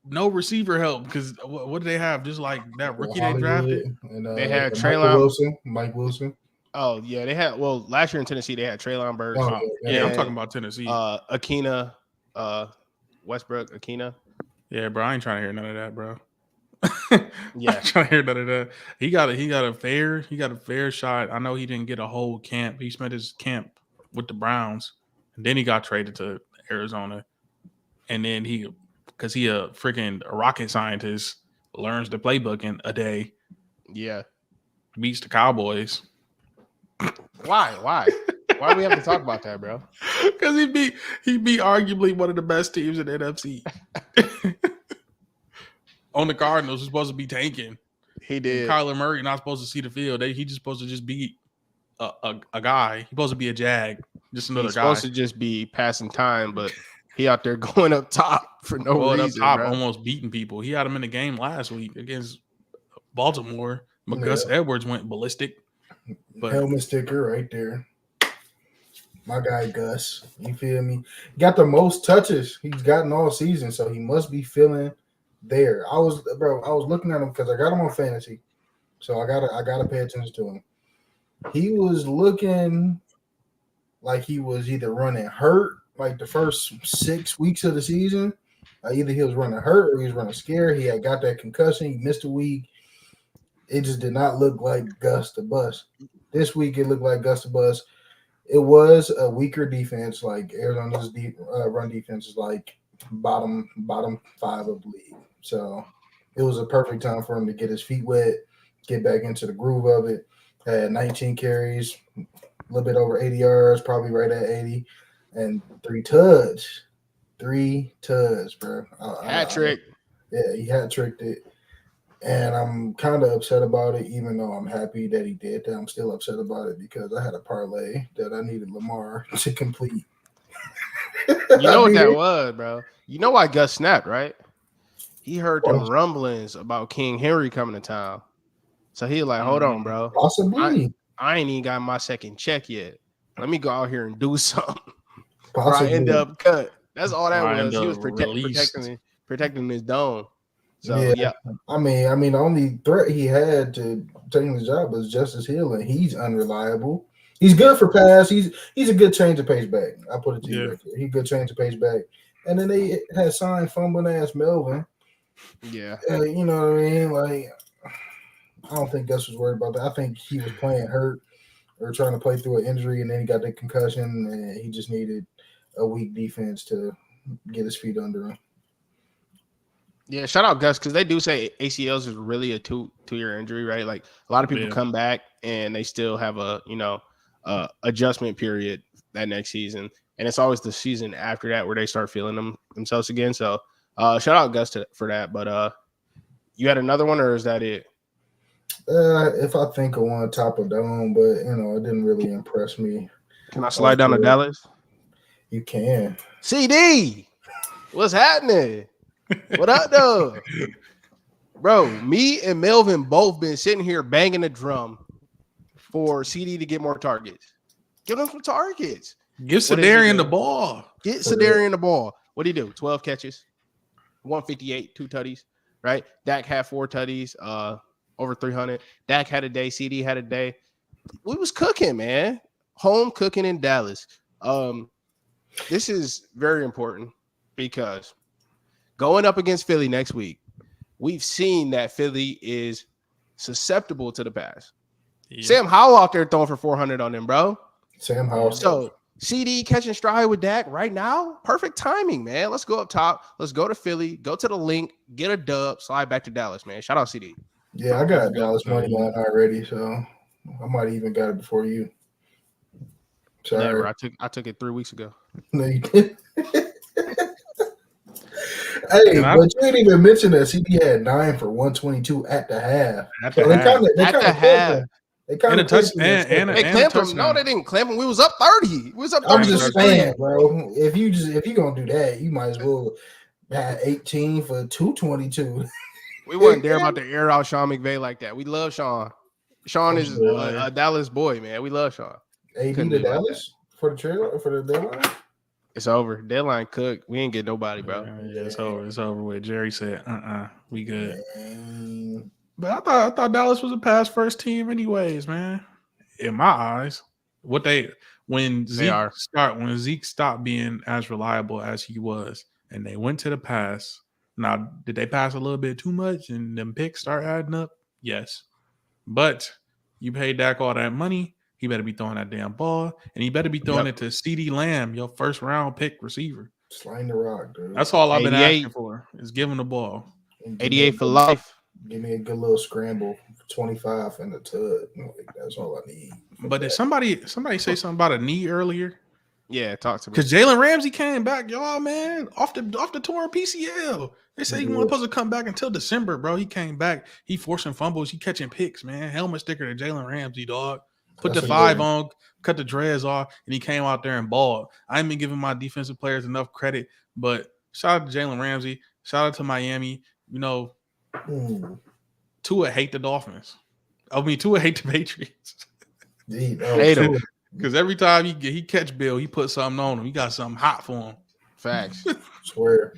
no receiver help. Because what did they have? Just like that rookie they drafted, and they had Mike Wilson. Oh yeah, they had. Well, last year in Tennessee, they had Treylon Burks. I'm talking about Tennessee. Akina, Westbrook, Akina. Yeah, bro, I ain't trying to hear none of that, bro. Yeah, I'm trying to hear none of that. He got a fair shot. I know he didn't get a whole camp. He spent his camp with the Browns, and then he got traded to Arizona. And then because he a freaking rocket scientist, learns the playbook in a day. Yeah, beats the Cowboys. Why? Why do we have to talk about that, bro? Because he beat arguably one of the best teams in the NFC. On the Cardinals, who's supposed to be tanking. He And did. Kyler Murray not supposed to see the field. He just supposed to just beat a guy. He's supposed to be a jag, just another He's guy. supposed to just be passing time, but he out there going up top for no Going reason, up top, bro. almost beating people. He had him in the game last week against Baltimore. But Yeah. Gus Edwards went ballistic. But Helmet sticker right there. My guy Gus, you feel me? Got the most touches he's gotten all season, so he must be feeling there. I was looking at him because I got him on fantasy, so I gotta pay attention to him. He was looking like he was either running hurt, like the first 6 weeks of the season. Either he was running hurt or he was running scared. He had got that concussion. He missed a week. It just did not look like Gus the Bus. This week it looked like Gus the Bus. It was a weaker defense. Like Arizona's run defense is like bottom 5 of the league. So it was a perfect time for him to get his feet wet, get back into the groove of it. Had 19 carries, a little bit over 80 yards, probably right at 80, and 3 tuds. 3 tuds, bro. Hat trick. Yeah, he hat tricked it. And I'm kind of upset about it, even though I'm happy that he did that. I'm still upset about it because I had a parlay that I needed Lamar to complete. You know what that was, bro? You know why Gus snapped, right? He heard them rumblings about King Henry coming to town. So he like, hold on, bro. Possibly. I ain't even got my second check yet. Let me go out here and do something. Possibly. Or I end up cut. That's all that I was. end He was up released. protecting his dome. So yeah. I mean, the only threat he had to taking the job was Justice Hill, and he's unreliable. He's good for pass. He's a good change of pace back. I put it to you right there. He's a good change of pace back. And then they had signed fumbling ass Melvin. Yeah. You know what I mean? Like, I don't think Gus was worried about that. I think he was playing hurt or trying to play through an injury, and then he got the concussion, and he just needed a weak defense to get his feet under him. Yeah, shout out Gus, because they do say ACLs is really a two-year injury, right? Like a lot of people come back and they still have a adjustment period that next season, and it's always the season after that where they start feeling themselves again. So shout out Gus for that. But you had another one, or is that it? If I think of one, top of dome, but it didn't really impress me. Can I slide down to Dallas? You can. CD, what's happening? What up, though? Bro, me and Melvin both been sitting here banging the drum for CD to get more targets. Give him some targets. Give Sedarian the ball. Get Sedarian the ball. What do you do? 12 catches, 158, 2 tutties, right? Dak had 4 tutties, over 300. Dak had a day. CD had a day. We was cooking, man. Home cooking in Dallas. This is very important because going up against Philly next week, we've seen that Philly is susceptible to the pass. Yeah. Sam Howell out there throwing for 400 on them, bro. Sam Howell. So CD catching stride with Dak right now. Perfect timing, man. Let's go up top. Let's go to Philly. Go to the link. Get a dub. Slide back to Dallas, man. Shout out CD. Yeah, I got Dallas money line already, so I might even got it before you. Sorry. Never. I took it 3 weeks ago. No, you didn't. Hey, but you didn't even mention that CD had 9 for 122 at the half. At the half. They kind of clamped him. No, they didn't clamp him. We was up 30. We was up 30. I'm just saying, bro. If you gonna do that, you might as well have 18 for 222. We wasn't there about to air out Sean McVay like that. We love Sean. Sean is a Dallas boy, man. We love Sean. AD to Dallas for the trailer for the deadline. It's over. Deadline cooked. We ain't get nobody, bro. Yeah, it's over. It's over with. Jerry said, we good. But I thought Dallas was a pass first team anyways, man. In my eyes. When Zeke stopped being as reliable as he was and they went to the pass. Now, did they pass a little bit too much and them picks start adding up? Yes. But you paid Dak all that money. He better be throwing that damn ball, and he better be throwing it to CeeDee Lamb, your first round pick receiver. Sliding the rock, dude. That's all I've been asking for is give him the ball. 88 for life. Give me a good little scramble, 25 in the tub. Like, that's all I need. But did somebody say something about a knee earlier? Yeah, talk to me. Because Jalen Ramsey came back, y'all, man, off the torn PCL. They say he wasn't supposed to come back until December, bro. He came back. He forcing fumbles. He catching picks, man. Helmet sticker to Jalen Ramsey, dog. Put the 5 on, cut the dreads off, and he came out there and balled. I ain't been giving my defensive players enough credit, but shout out to Jalen Ramsey. Shout out to Miami. You know, Tua hate the Dolphins. Tua hate the Patriots. Hate him. Because every time he catch Bill, he put something on him. He got something hot for him. Facts. Swear.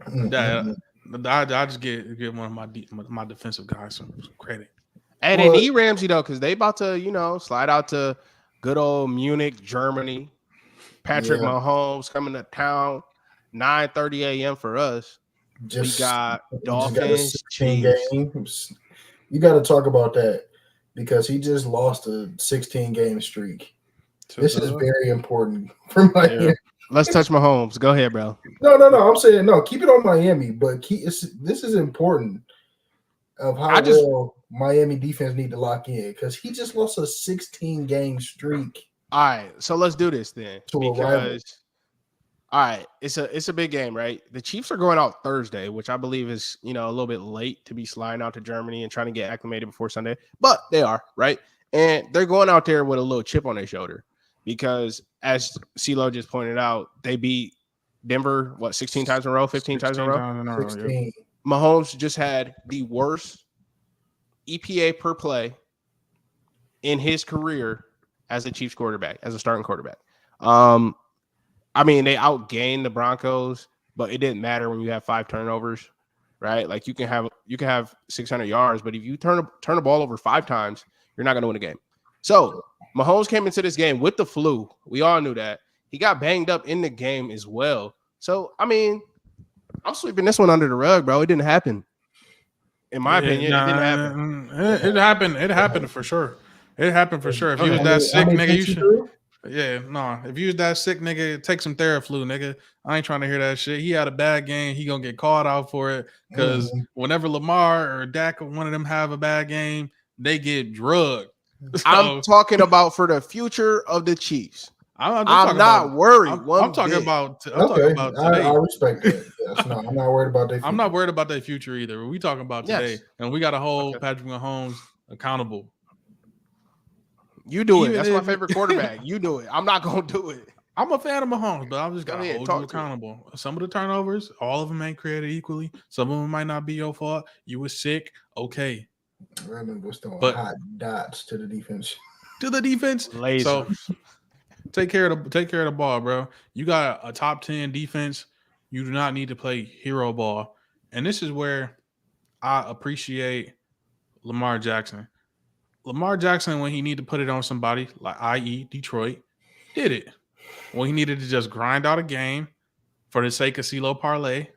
I just give one of my defensive guys some credit. Hey, they need Ramsey though, because they about to, slide out to good old Munich, Germany. Patrick Mahomes coming to town, 9:30 a.m. for us. We got Dolphins, Chiefs. You got to talk about that because he just lost a 16-game streak. This is very important for Miami. Yeah. Let's touch Mahomes. Go ahead, bro. No. I'm saying no. Keep it on Miami, but this is important of how well Miami defense need to lock in because he just lost a 16-game streak. All right, so let's do this then. Because all right, it's a big game, right? The Chiefs are going out Thursday, which I believe is a little bit late to be sliding out to Germany and trying to get acclimated before Sunday, but they are, right? And they're going out there with a little chip on their shoulder because, as CeeLo just pointed out, they beat Denver 16 times in a row, 15 times in a row. 16. Mahomes just had the worst EPA per play in his career as a Chiefs quarterback, as a starting quarterback. I mean, they outgained the Broncos, but it didn't matter when you have 5 turnovers, right? Like you can have 600 yards, but if you turn the ball over 5 times, you're not going to win a game. So Mahomes came into this game with the flu. We all knew that. He got banged up in the game as well. So, I mean, I'm sweeping this one under the rug, bro. It didn't happen. In my opinion, it didn't happen. It happened. It happened for sure. It happened for sure. If you was that sick, nigga, you should. Yeah, no. If you was that sick, nigga, take some Theraflu, nigga. I ain't trying to hear that shit. He had a bad game. He gonna get called out for it because whenever Lamar or Dak or one of them have a bad game, they get drugged. So, I'm talking about for the future of the Chiefs. I'm not worried. I'm talking about today. I respect that. Yes, no, I'm not worried about their future. I'm not worried about their future either. We talking about today, and we got to hold Patrick Mahomes accountable. You do it. That's my favorite quarterback. You do it. I'm not gonna do it. I'm a fan of Mahomes, but I'm just gonna hold you accountable. Some of the turnovers, all of them ain't created equally. Some of them might not be your fault. You were sick, okay. Redmond was throwing hot dots to the defense. Lasers. So take care of the ball, bro. You got a top 10 defense. You do not need to play hero ball. And this is where I appreciate Lamar Jackson. Lamar Jackson, when he needed to put it on somebody, like i.e. Detroit, did it. When he needed to just grind out a game for the sake of CeeLo parlay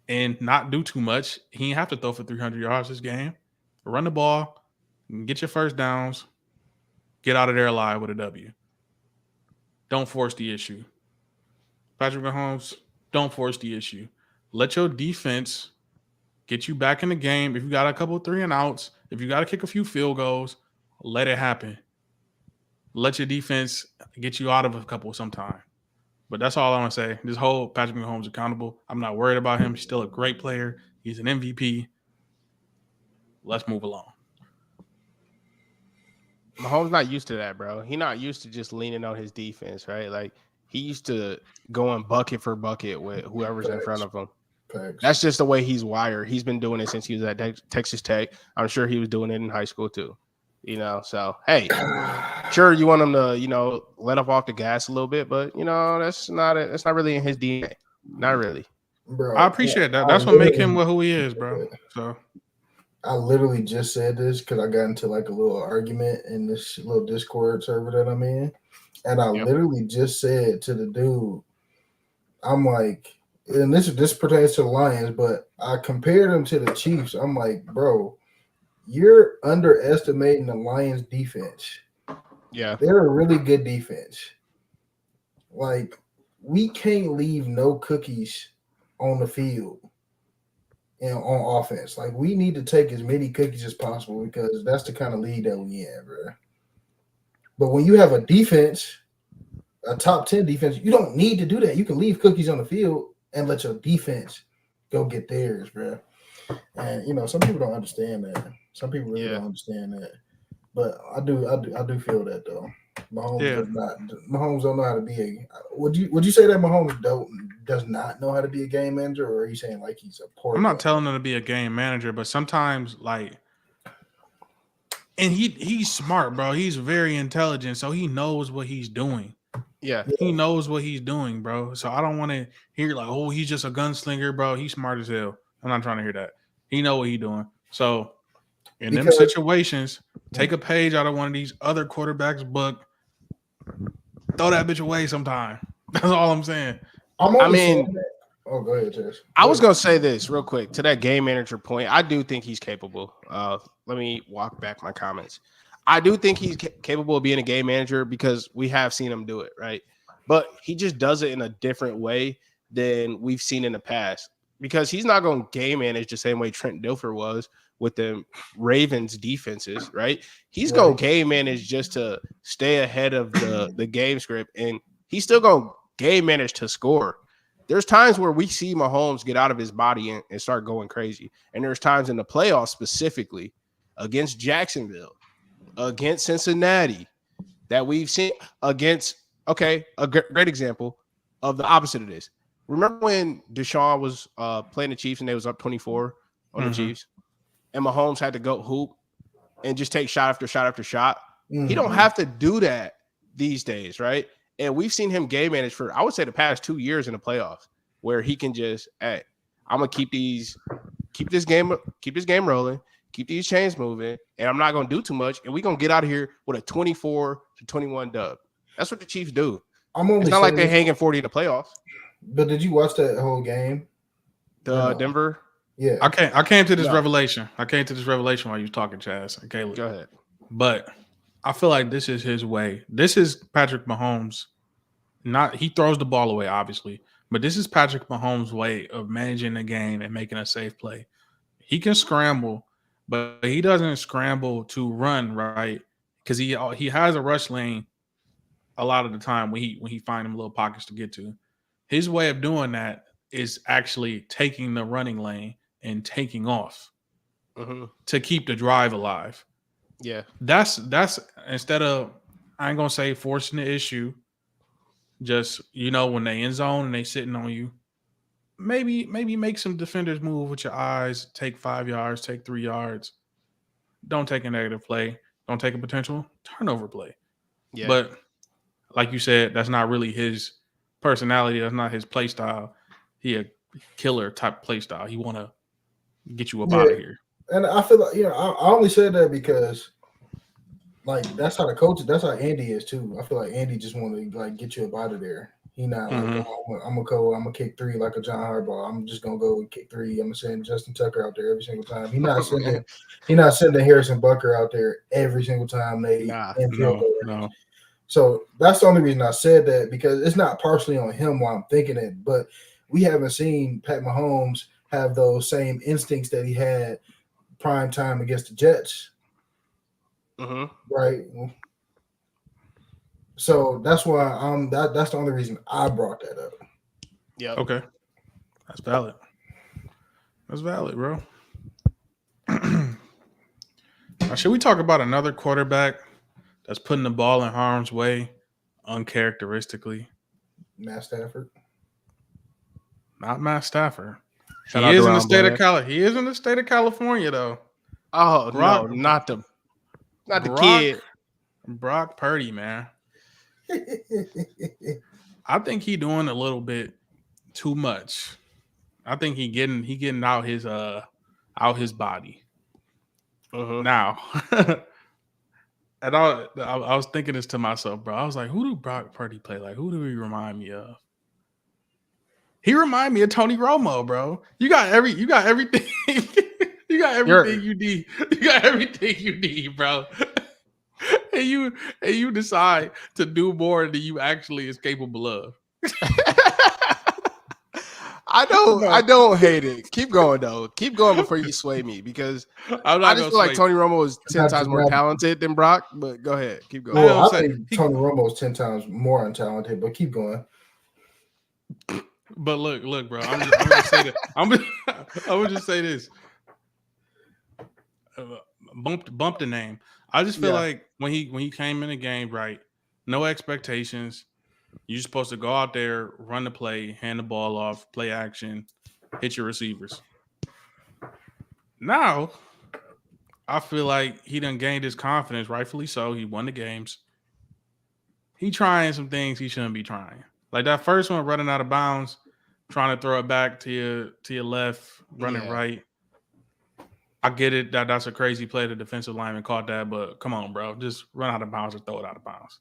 and not do too much, he didn't have to throw for 300 yards this game. Run the ball, get your first downs, get out of there alive with a W. Don't force the issue. Patrick Mahomes, don't force the issue. Let your defense get you back in the game. If you got a couple 3 and outs, if you got to kick a few field goals, let it happen. Let your defense get you out of a couple sometime. But that's all I want to say. Just hold Patrick Mahomes accountable. I'm not worried about him. He's still a great player. He's an MVP. Let's move along. Mahomes not used to that, bro. He not used to just leaning on his defense, right? Like he used to going bucket for bucket with whoever's in front of him. Thanks. That's just the way he's wired. He's been doing it since he was at Texas Tech. I'm sure he was doing it in high school too. So hey, sure you want him to, let off the gas a little bit, but that's not really in his DNA. Not really. Bro, I appreciate that. That's what make him who he is, bro. So I literally just said this because I got into like a little argument in this little Discord server that I'm in. And I literally just said to the dude, I'm like, and this pertains to the Lions, but I compared them to the Chiefs. I'm like, bro, you're underestimating the Lions defense. Yeah. They're a really good defense. Like, we can't leave no cookies on the field. on offense. Like we need to take as many cookies as possible because that's the kind of league that we in, bro. But when you have a defense, a top 10 defense, you don't need to do that. You can leave cookies on the field and let your defense go get theirs, bro. And some people don't understand that. Some people really don't understand that. But I do feel that though. Mahomes don't know how to be a. Would you say that Mahomes does not know how to be a game manager, or are you saying like he's a poor? I'm not telling him to be a game manager, but sometimes and he's smart, bro. He's very intelligent, so he knows what he's doing. Yeah. He knows what he's doing, bro. So I don't want to hear like, oh, he's just a gunslinger, bro. He's smart as hell. I'm not trying to hear that. He know what he's doing. So in them situations, take a page out of one of these other quarterbacks' book. Throw that bitch away sometime. That's all I'm saying. Oh, go ahead, Jess. I was gonna say this real quick to that game manager point. I do think he's capable. Let me walk back my comments. I do think he's capable of being a game manager because we have seen him do it, right? But he just does it in a different way than we've seen in the past because he's not going to game manage the same way Trent Dilfer was with the Ravens defenses, right? He's going to game manage just to stay ahead of the game script, and he's still going to game manage to score. There's times where we see Mahomes get out of his body and start going crazy, and there's times in the playoffs specifically against Jacksonville, against Cincinnati, that we've seen against, a great example of the opposite of this. Remember when Deshaun was playing the Chiefs and they was up 24 on the Chiefs, and Mahomes had to go hoop and just take shot after shot after shot? He don't have to do that these days, right? And we've seen him game manage for, I would say, the past 2 years in the playoffs, where he can just, hey, I'm gonna keep this game rolling, keep these chains moving, and I'm not going to do too much, and we're going to get out of here with a 24-21 dub. That's what the Chiefs do. It's not like they're hanging 40 in the playoffs. But did you watch that whole game? Denver? Yeah. I came to this revelation. I came to this revelation while you were talking, Chaz and Caleb. Go ahead. But I feel like this is his way. This is Patrick Mahomes. He throws the ball away, obviously, but this is Patrick Mahomes' way of managing the game and making a safe play. He can scramble, but he doesn't scramble to run, right? Because he has a rush lane a lot of the time when he find him little pockets to get to. His way of doing that is actually taking the running lane and taking off to keep the drive alive. Yeah. That's instead of, I ain't gonna say forcing the issue, just when they in zone and they sitting on you, maybe make some defenders move with your eyes, take 5 yards, take 3 yards. Don't take a negative play. Don't take a potential turnover play. Yeah. But like you said, that's not really his personality. That's not his play style. He a killer type play style. He want to get you up out of here. And I feel like, I only said that because that's how that's how Andy is too. I feel like Andy just want to get you up out of there. He not I'm gonna kick three like a John Harbaugh. I'm just gonna go and kick three. I'm gonna send Justin Tucker out there every single time. He not sending Harrison Butker out there every single time no. So that's the only reason I said that, because it's not partially on him while I'm thinking it, but we haven't seen Pat Mahomes have those same instincts that he had prime time against the Jets. Right. So that's why that's the only reason I brought that up. Yeah. Okay. That's valid. That's valid, bro. Now, should we talk about another quarterback that's putting the ball in harm's way uncharacteristically? Matt Stafford. Not Matt Stafford. He is in the state of California, though. Oh, no, not the kid. Brock Purdy, man. I think he doing a little bit too much. I think he getting out his body. Now, and I was thinking this to myself, bro. I was like, who do Brock Purdy play like? Who do he remind me of? He remind me of Tony Romo, bro. You got everything. You got everything you need. You got everything you need, bro. And you decide to do more than you actually is capable of. I don't hate it. Keep going though. Keep going before you sway me because I'm I not just gonna feel like sway. Tony Romo is 10 Not times to- more not- talented than Brock. But go ahead, keep going. I Well, don't I say- think Tony Romo is 10 times more untalented, but keep going. But look, bro. I'm gonna say that. I'm gonna just say this. Bump the name. I just feel Yeah. like when he came in the game, right? No expectations. You're supposed to go out there, run the play, hand the ball off, play action, hit your receivers. Now, I feel like he done gained his confidence, rightfully so. He won the games. He trying some things he shouldn't be trying. Like that first one running out of bounds, trying to throw it back to your left, running right. I get it that that's a crazy play. The defensive lineman caught that, but come on, bro. Just run out of bounds or throw it out of bounds.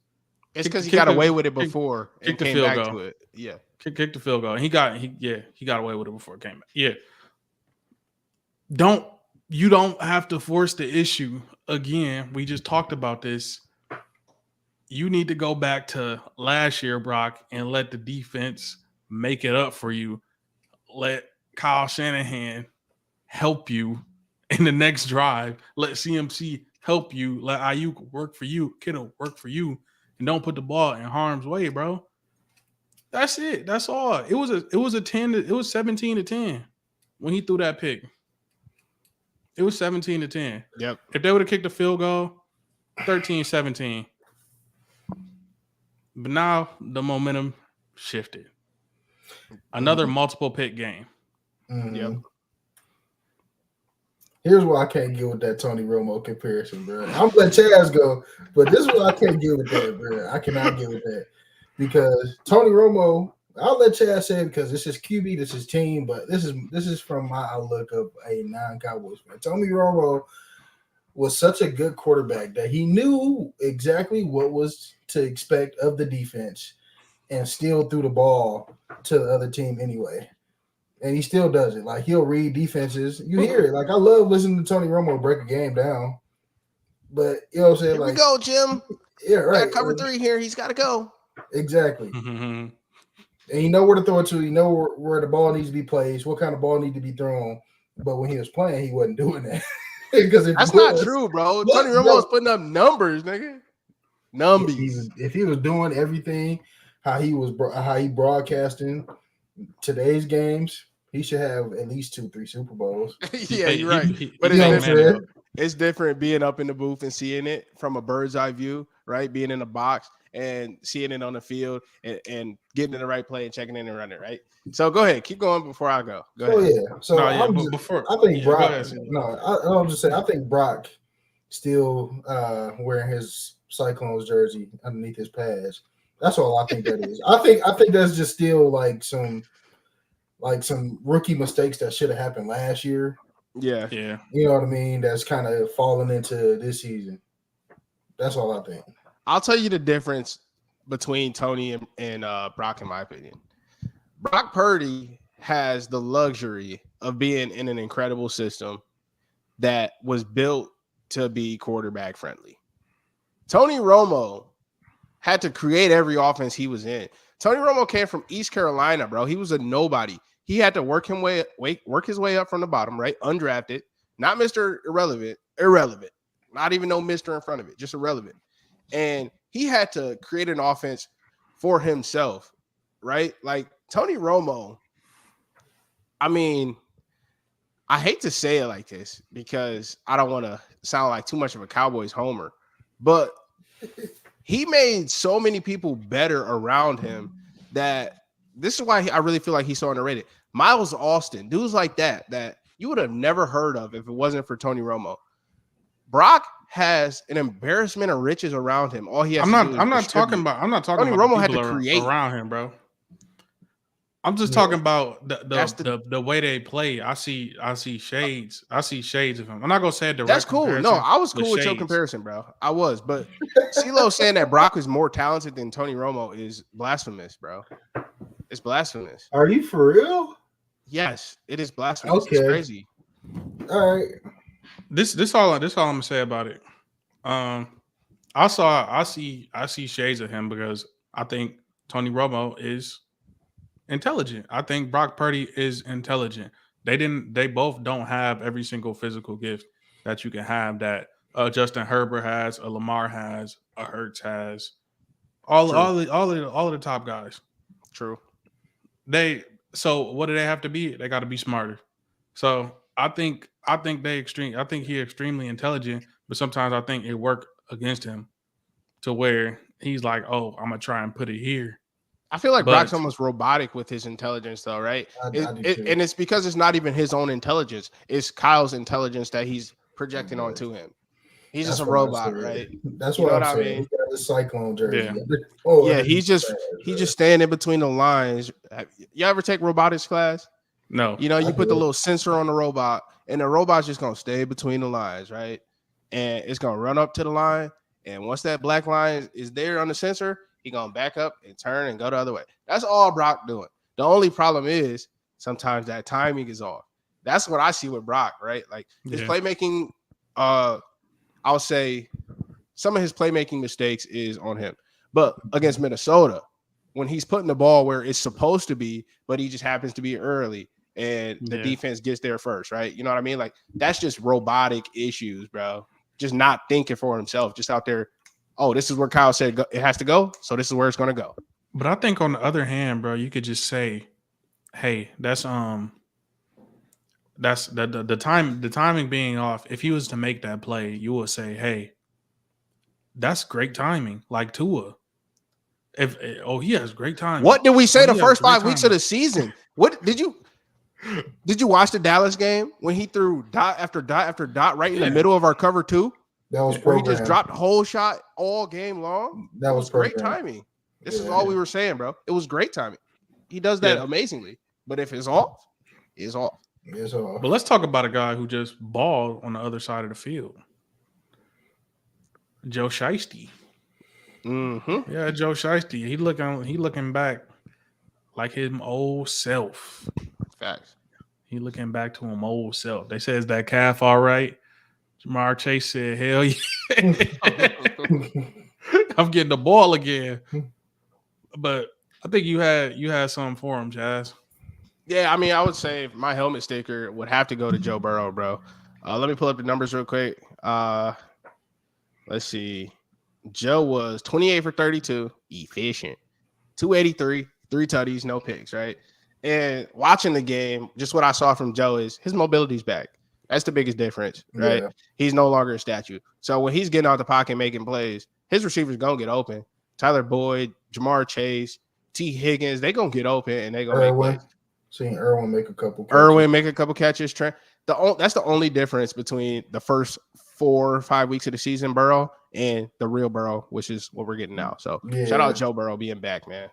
It's because he Kick got the- away with it before and kick the came field back goal. to it. Yeah. Kick the field goal. And he got away with it before it came back. Yeah. You don't have to force the issue again. We just talked about this. You need to go back to last year, Brock, and let the defense make it up for you. Let Kyle Shanahan help you in the next drive. Let CMC help you. Let Ayuk work for you. Kittle work for you. And don't put the ball in harm's way, bro. That's it. That's all. It was 17-10 when he threw that pick. It was 17-10. Yep. If they would have kicked a field goal, 13-17. But now the momentum shifted. Another multiple pick game. Mhm. Yep. Here's why I can't get with that Tony Romo comparison, bro. I'm gonna let Chaz go, but this is why I can't get with that, bro. I cannot get with that because Tony Romo. I'll let Chaz say it because this is QB, this is team, but this is from my outlook of a non-Cowboys fan. Tony Romo was such a good quarterback that he knew exactly what was to expect of the defense and still threw the ball to the other team anyway. And he still does it. Like he'll read defenses. You hear it. Like I love listening to Tony Romo break a game down. But you know what I'm saying? Here like we go, Jim. Yeah, right. Got cover 3 here. He's got to go. Exactly. And you know where to throw it to. You know where the ball needs to be placed, what kind of ball need to be thrown. But when he was playing, he wasn't doing that. Because that's not true, bro. Tony Romo was putting up numbers, nigga. Numbies. If he was doing everything how he broadcasting today's games, he should have at least 2-3 Super Bowls. Yeah, you're right. But it's different being up in the booth and seeing it from a bird's eye view, right? Being in a box and seeing it on the field and getting in the right play and checking in and running, right? So go ahead, keep going before I go. Go ahead. Yeah. So I think Brock. I'm just saying. I think Brock still wearing his Cyclones jersey underneath his pads. That's all I think that is. I think that's just still like some rookie mistakes that should have happened last year. Yeah. You know what I mean? That's kind of falling into this season. That's all I think. I'll tell you the difference between Tony and Brock, in my opinion. Brock Purdy has the luxury of being in an incredible system that was built to be quarterback friendly. Tony Romo had to create every offense he was in. Tony Romo came from East Carolina, bro. He was a nobody. He had to work his way up from the bottom, right? Undrafted, not Mr. Irrelevant. Not even no Mr. in front of it, just irrelevant. And he had to create an offense for himself, right? Like Tony Romo, I mean, I hate to say it like this because I don't want to sound like too much of a Cowboys homer, but he made so many people better around him that this is why I really feel like he's so underrated. Miles Austin, dudes like that you would have never heard of if it wasn't for Tony Romo. Brock has an embarrassment of riches around him. All he has I'm not talking about Tony Romo had to create around him, bro. I'm just talking about the way they play. I see shades. I see shades of him. I'm not gonna say direct. That's cool. No, I was cool with your comparison, bro. I was, but CeeLo saying that Brock is more talented than Tony Romo is blasphemous, bro. It's blasphemous. Are you for real? Yes, it is blasphemous. Okay. It's crazy. All right. This all I'm gonna say about it. I see shades of him because I think Tony Romo is intelligent. I think Brock Purdy is intelligent. They both don't have every single physical gift that you can have that Justin Herbert has, a Lamar has, a Hurts has. True. All of the top guys. True. So what do they have to be? They got to be smarter. So I think he extremely intelligent, but sometimes I think it worked against him to where he's like, oh, I'm gonna try and put it here. I feel like Brock's But almost robotic with his intelligence, though, right? I do too. And it's because it's not even his own intelligence; it's Kyle's intelligence that he's projecting Yeah. onto him. He's That's just a what I robot, said. right? That's You what know I'm what I saying. mean? He got the Cyclone jersey. Yeah. Oh, Yeah, under he's his just badge, staying in between the lines. You ever take robotics class? no, You know, you I put the did. little sensor on the robot, and the robot's just gonna stay between the lines, right? And it's gonna run up to the line, and once that black line is there on the sensor, he gonna back up and turn and go the other way. That's all Brock doing. The only problem is sometimes that timing is off. That's what I see with Brock, right? Like his yeah, playmaking, I'll say some of his playmaking mistakes is on him. But against Minnesota, when he's putting the ball where it's supposed to be, but he just happens to be early and the Yeah. defense gets there first, right? You know what I mean? Like that's just robotic issues, bro. Just not thinking for himself, just out there. Oh, this is where Kyle said it has to go, so this is where it's going to go. But I think on the other hand, bro, you could just say, "Hey, that's the timing being off. If he was to make that play, you would say, "Hey, that's great timing." Like Tua, if he has great timing. What did we say Oh, the he has first great 5 weeks of timing. the season? What did you watch the Dallas game when he threw dot after dot after dot right in the Yeah. middle of our cover two? That was Where he just programmed. dropped the whole shot all game long. That It was great programmed. timing. This is Yeah. all we were saying, bro. It was great timing. He does that Yeah. amazingly. But if it's off, it's off. It's all. But let's talk about a guy who just balled on the other side of the field. Joe Shiesty. Mm-hmm. Yeah, Joe Shiesty. He looking back like his old self. Facts. He looking back to him old self. They said, is that calf all right? Jamar Chase said, hell yeah. I'm getting the ball again. But I think you had something for him, Jazz. Yeah, I mean, I would say my helmet sticker would have to go to Joe Burrow, bro. Let me pull up the numbers real quick. Let's see. Joe was 28 for 32, efficient. 283, 3 tutties, no picks, right? And watching the game, just what I saw from Joe is his mobility's back. That's the biggest difference, right? Yeah. He's no longer a statue. So when he's getting out the pocket making plays, his receivers going to get open. Tyler Boyd, Jamar Chase, T. Higgins, they going to get open and they going to make Irwin. plays. Seeing Irwin make a couple. Irwin make a couple catches. That's the only difference between the first 4 or 5 weeks of the season, Burrow, and the real Burrow, which is what we're getting now. So shout out Joe Burrow being back, man.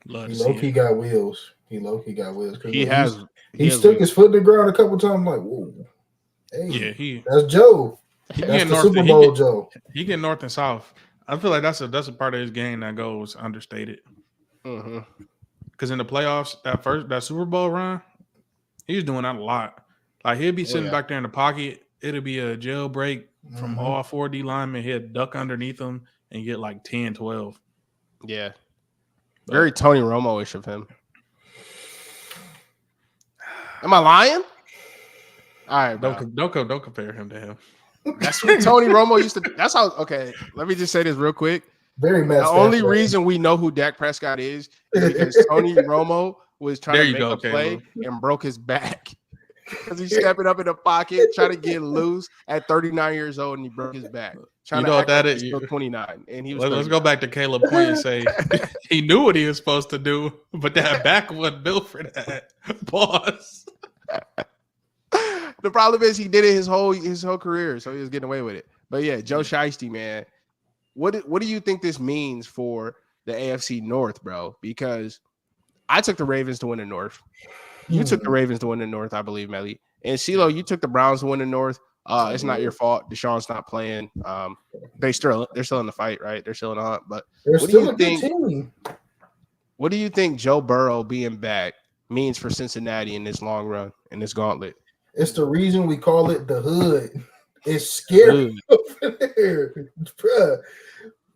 He low-key got wheels. He low-key got wheels. He has. He stuck his foot in the ground a couple times. Like, whoa, hey, Yeah, that's Joe. That's the Super Bowl Joe. He get north and south. I feel like that's a part of his game that goes understated. Mm-hmm. Because in the playoffs, that Super Bowl run, he was doing that a lot. Like he'd be sitting back there in the pocket. It'll be a jailbreak from all 4 D linemen. He'd duck underneath them and get like 10, 12. Yeah. Very Tony Romo-ish of him. Am I lying? All right, bro. Don't compare him to him. That's what Tony Romo used to. That's how. Okay, let me just say this real quick. Very The only reason we know who Dak Prescott is because Tony Romo was trying to make a play and broke his back because he's stepping up in the pocket, trying to get loose at 39 years old, and he broke his back. You know what that is? He's still 29, and he was. Let's go back to Caleb point and say he knew what he was supposed to do, but that back wasn't built for that. Pause. The problem is he did it his whole career, so he was getting away with it. But yeah, Joe Shiesty, man. What do you think this means for the AFC North, bro? Because I took the Ravens to win the North. You took the Ravens to win the North, I believe, Melly. And CeeLo, you took the Browns to win the North. It's not your fault. Deshaun's not playing. They're still in the fight, right? They're still in the hunt. But what do you think Joe Burrow being back means for Cincinnati in this long run, in this gauntlet? It's the reason we call it the hood. It's scary over there, bruh.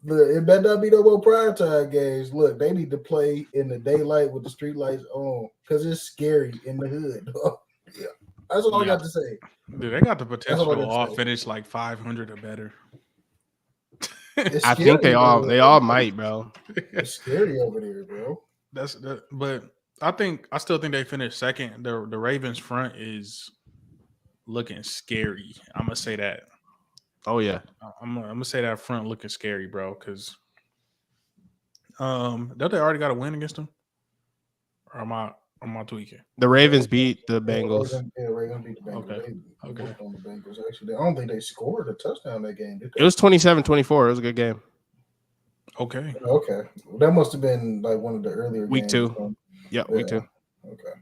Look, it better not be no more primetime games. Look, they need to play in the daylight with the street lights on because it's scary in the hood. Yeah, that's all I got to say. Dude, they got the That's potential all I to got all to say. finish like 500 or better. It's I think they scary, all bro. might, bro. It's scary over there, bro. But I still think they finished second. The Ravens front is looking scary. I'm gonna say that. Oh yeah. I'm gonna say that front looking scary, bro. Because don't they already got a win against them? Or am I tweaking? The Ravens beat the Bengals. Ravens beat the Bengals. Okay. They Okay. whooped on the Bengals. Actually, I don't think they scored a touchdown that game, did It they? was 27-24. It was a good game. Okay. Okay, well, that must have been like one of the earlier Week games. 2. Yeah, week 2. Okay.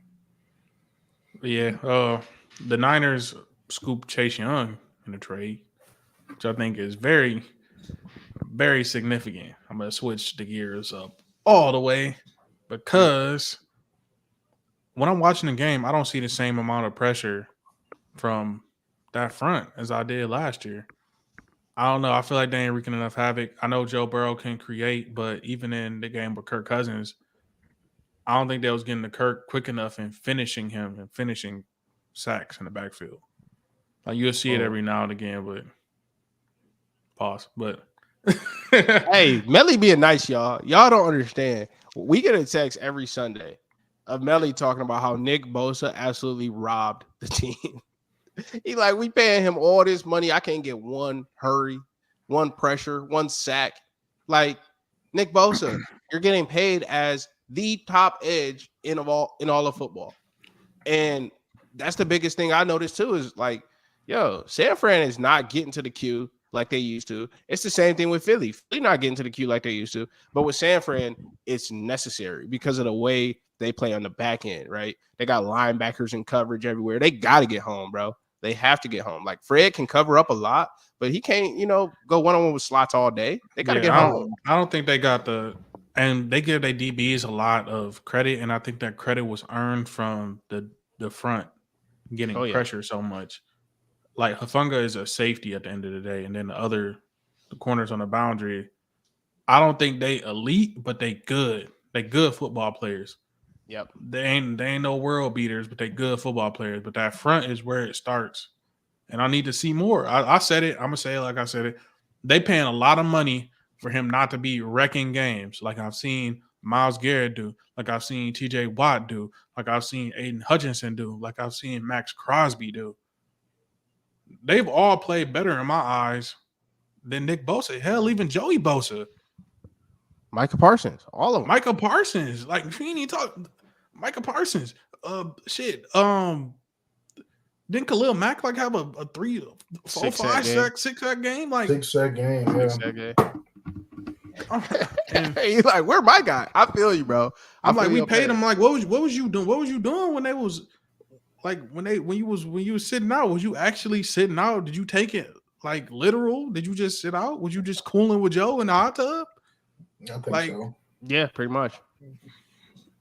Yeah. The Niners scooped Chase Young in the trade, which I think is very, very significant. I'm gonna switch the gears up all the way because when I'm watching the game, I don't see the same amount of pressure from that front as I did last year. I don't know. I feel like they ain't wreaking enough havoc. I know Joe Burrow can create, but even in the game with Kirk Cousins, I don't think they was getting to Kirk quick enough and finishing him and finishing sacks in the backfield. Like you'll see it every now and again, but pause. But Hey, Melly being nice, y'all. Y'all don't understand. We get a text every Sunday of Melly talking about how Nick Bosa absolutely robbed the team. He like, we paying him all this money. I can't get one hurry, one pressure, one sack. Like Nick Bosa, you're getting paid as the top edge in all of football. And that's the biggest thing I noticed too is like, yo, San Fran is not getting to the queue like they used to. It's the same thing with Philly. Philly not getting to the queue like they used to. But with San Fran, it's necessary because of the way they play on the back end, right? They got linebackers and coverage everywhere. They got to get home, bro. They have to get home. Like Fred can cover up a lot, but he can't, go one-on-one with slots all day. They got to get home. I don't think they got and they give their DBs a lot of credit, and I think that credit was earned from the front getting pressure so much. Like Hufanga is a safety at the end of the day, and then the corners on the boundary. I don't think they elite, but they good. They good football players. Yep. They ain't no world beaters, but they good football players. But that front is where it starts. And I need to see more. I said it. I'm gonna say it like I said it. They paying a lot of money for him not to be wrecking games, like I've seen Myles Garrett do, like I've seen T.J. Watt do, like I've seen Aiden Hutchinson do, like I've seen Max Crosby do. They've all played better in my eyes than Nick Bosa. Hell, even Joey Bosa. Micah Parsons, all of them. Micah Parsons, like we ain't even talk. Micah Parsons, shit. Didn't Khalil Mack like have a 3, 4, 5 sack, 6 sack game? Like 6 sack game, yeah. He's like, where my guy? I feel you, bro. I'm like, we paid him. Like, what was you doing? What was you doing when they was like when you was sitting out? Was you actually sitting out? Did you take it like literal? Did you just sit out? Was you just cooling with Joe in the hot tub? I think so. Yeah, pretty much.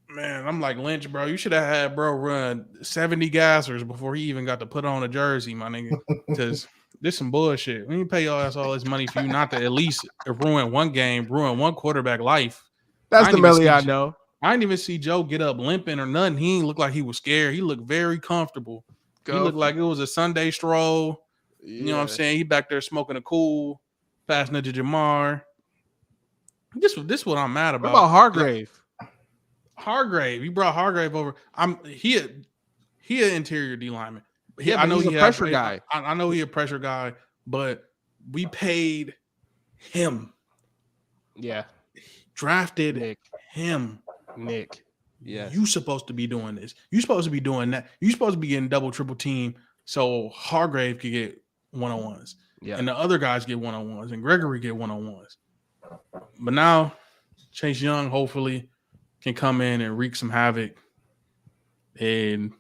Man, I'm like Lynch, bro. You should have had bro run 70 gassers before he even got to put on a jersey, my nigga. Because this some bullshit. We didn't pay y'all ass all this money for you not to at least ruin one game, ruin one quarterback life. That's the Melly I know. I didn't even see Joe get up limping or nothing. He didn't look like he was scared. He looked very comfortable. He looked like it was a Sunday stroll. Yeah. You know what I'm saying? He back there smoking a cool, passing it to Jamar. This what I'm mad about. What about Hargrave? Hargrave, you brought Hargrave over. He an interior D lineman. I know he's a pressure guy. I know he's a pressure guy, but we paid him. Yeah, drafted him. Nick, yeah, you supposed to be doing this. You supposed to be doing that. You supposed to be getting double, triple team so Hargrave could get one-on-ones. Yeah, and the other guys get one-on-ones, and Gregory get one-on-ones. But now Chase Young hopefully can come in and wreak some havoc, and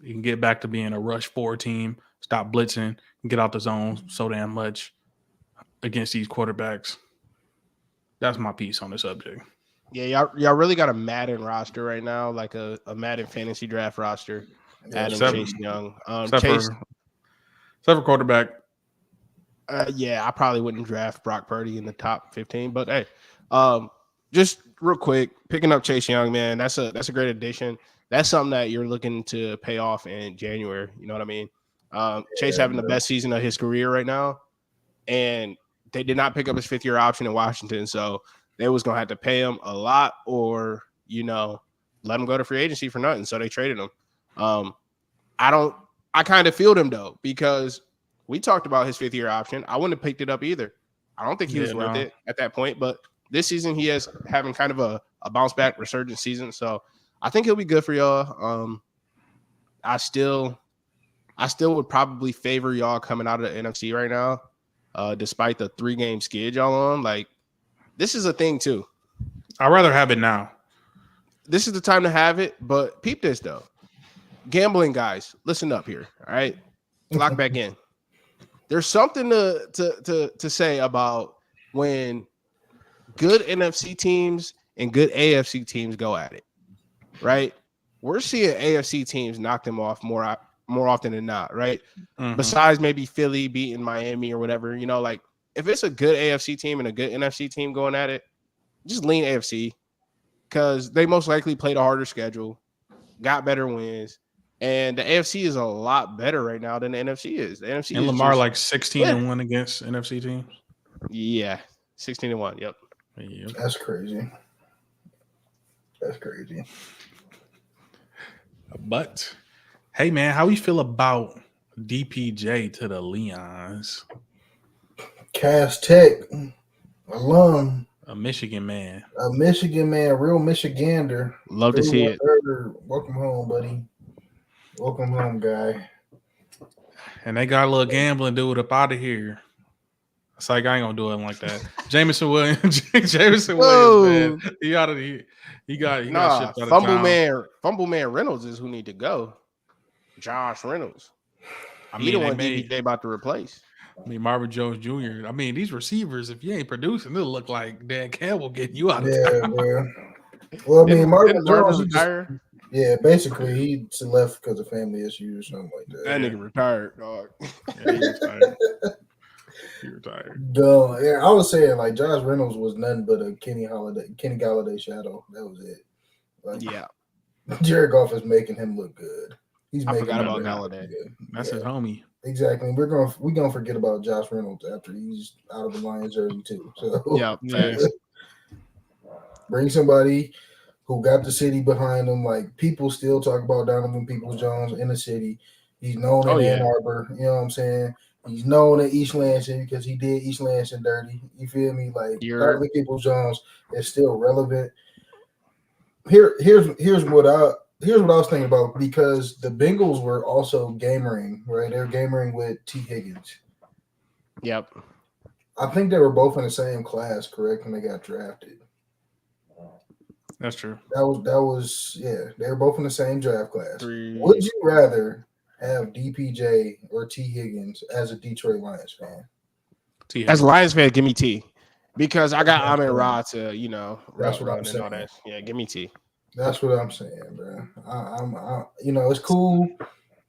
you can get back to being a rush 4 team, stop blitzing, and get out the zone so damn much against these quarterbacks. That's my piece on the subject. Yeah, y'all really got a Madden roster right now, like a Madden fantasy draft roster. Adding Chase Young. Except for quarterback. Yeah, I probably wouldn't draft Brock Purdy in the top 15, but hey, just real quick, picking up Chase Young, man, that's a great addition. That's something that you're looking to pay off in January. You know what I mean? Chase Yeah, having the bro. best season of his career right now, and they did not pick up his 5th-year option in Washington, so they was gonna have to pay him a lot, or let him go to free agency for nothing. So they traded him. Um, I don't. I kind of feel him though, because we talked about his 5th-year option. I wouldn't have picked it up either. I don't think he Yeah, was worth no. it at that point. But this season, he is having kind of a bounce back resurgent season. So I think he'll be good for y'all. I still would probably favor y'all coming out of the NFC right now, despite the 3-game skid y'all on. Like, this is a thing too. I'd rather have it now. This is the time to have it. But peep this though. Gambling guys, listen up here. All right. Lock back in. There's something to say about when good NFC teams and good AFC teams go at it, right? We're seeing AFC teams knock them off more often than not, right? Mhm. Besides maybe Philly beating Miami or whatever, like if it's a good AFC team and a good NFC team going at it, just lean AFC because they most likely played a harder schedule, got better wins. And the AFC is a lot better right now than the NFC is. The NFC And is Lamar just, like 16-1 against NFC teams. yeah, 16-1. Yep. Yep. That's crazy. That's crazy. But hey, man, how you feel about DPJ to the Leons? Cass Tech alum, A Michigan man. a Michigan man, real Michigander. Love to see it. 31-3. Welcome home, buddy. Welcome home, guy. And they got a little gambling dude up out of here. It's like I ain't gonna do it like that. Jameson Williams, man. He out of here. He got shipped out of town. Fumble man Reynolds is who need to go. Josh Reynolds. I He mean, the they one made. DPJ about to replace. I mean, Marvin Jones Jr. I mean, these receivers, if you ain't producing, it'll look like Dan Campbell getting you out of Yeah, town. bro. Well, I mean, Marvin Didn't Marvin Jones, retire? basically he left because of family issues or something like that. That nigga retired, dog. Yeah, he retired. He retired. Duh. Yeah, I was saying like Josh Reynolds was nothing but a Kenny Galladay shadow. That was it. Like, Yeah, Jared Goff is making him look good. He's I making forgot him about look Galladay. good. That's his homie. Exactly. We're gonna forget about Josh Reynolds after he's out of the Lions jersey too. So yeah. bring somebody who got the city behind him. Like people still talk about Donovan Peoples-Jones in the city. He's known in Ann Arbor. You know what I'm saying? He's known in East Lansing because he did East Lansing dirty. You feel me? Like Donovan Peoples-Jones is still relevant. Here's what I was thinking about, because the Bengals were also gamering, right? They're gamering with T. Higgins. Yep. I think they were both in the same class, correct, when they got drafted. That's true. That was they were both in the same draft class. Would Would you rather have DPJ or T. Higgins as a Detroit Lions fan? As a Lions fan, give me T. Because I got Amon Ra to, that's what I'm and saying. all that. Yeah, give me T. That's what I'm saying, bro. I'm it's cool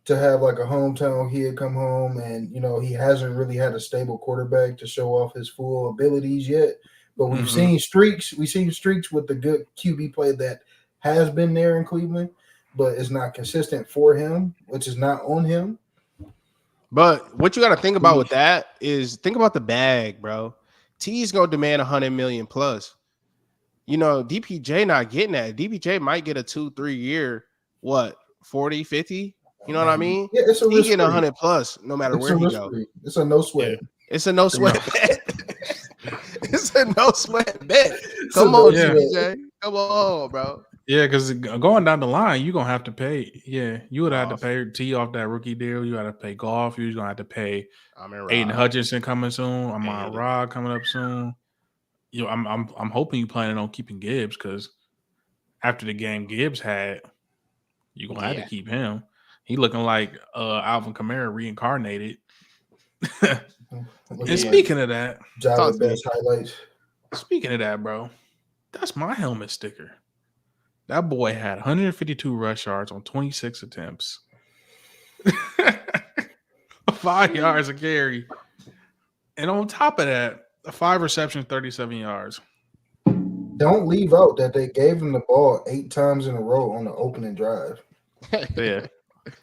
to have like a hometown kid come home, and he hasn't really had a stable quarterback to show off his full abilities yet. But we've seen streaks. We've seen streaks with the good QB play that has been there in Cleveland, but it's not consistent for him, which is not on him. But what you got to think about with that is think about the bag, bro. T's gonna demand $100 million plus. DPJ not getting that. DPJ might get a 2-3 year, 40, 50. You know what I mean? Yeah, it's a risk. He getting 100 plus no matter where he go. It's a no sweat. Yeah. It's a no sweat bet. It's a no sweat bet. Come on, DPJ. Come on, bro. Yeah, because going down the line, you're gonna have to pay. Yeah, you would have to pay T off that rookie deal. You got to pay Goff. You're gonna have to pay Aiden Hutchinson coming soon. Amon Ra coming up soon. I'm hoping you planning on keeping Gibbs, because after the game Gibbs had, you're gonna have to keep him. He looking like Alvin Kamara reincarnated. And speaking of that, highlights. Speaking of that, bro, that's my helmet sticker. That boy had 152 rush yards on 26 attempts. 5 yards a carry. And on top of that, 5 receptions, 37 yards. Don't leave out that they gave him the ball 8 times in a row on the opening drive. Yeah.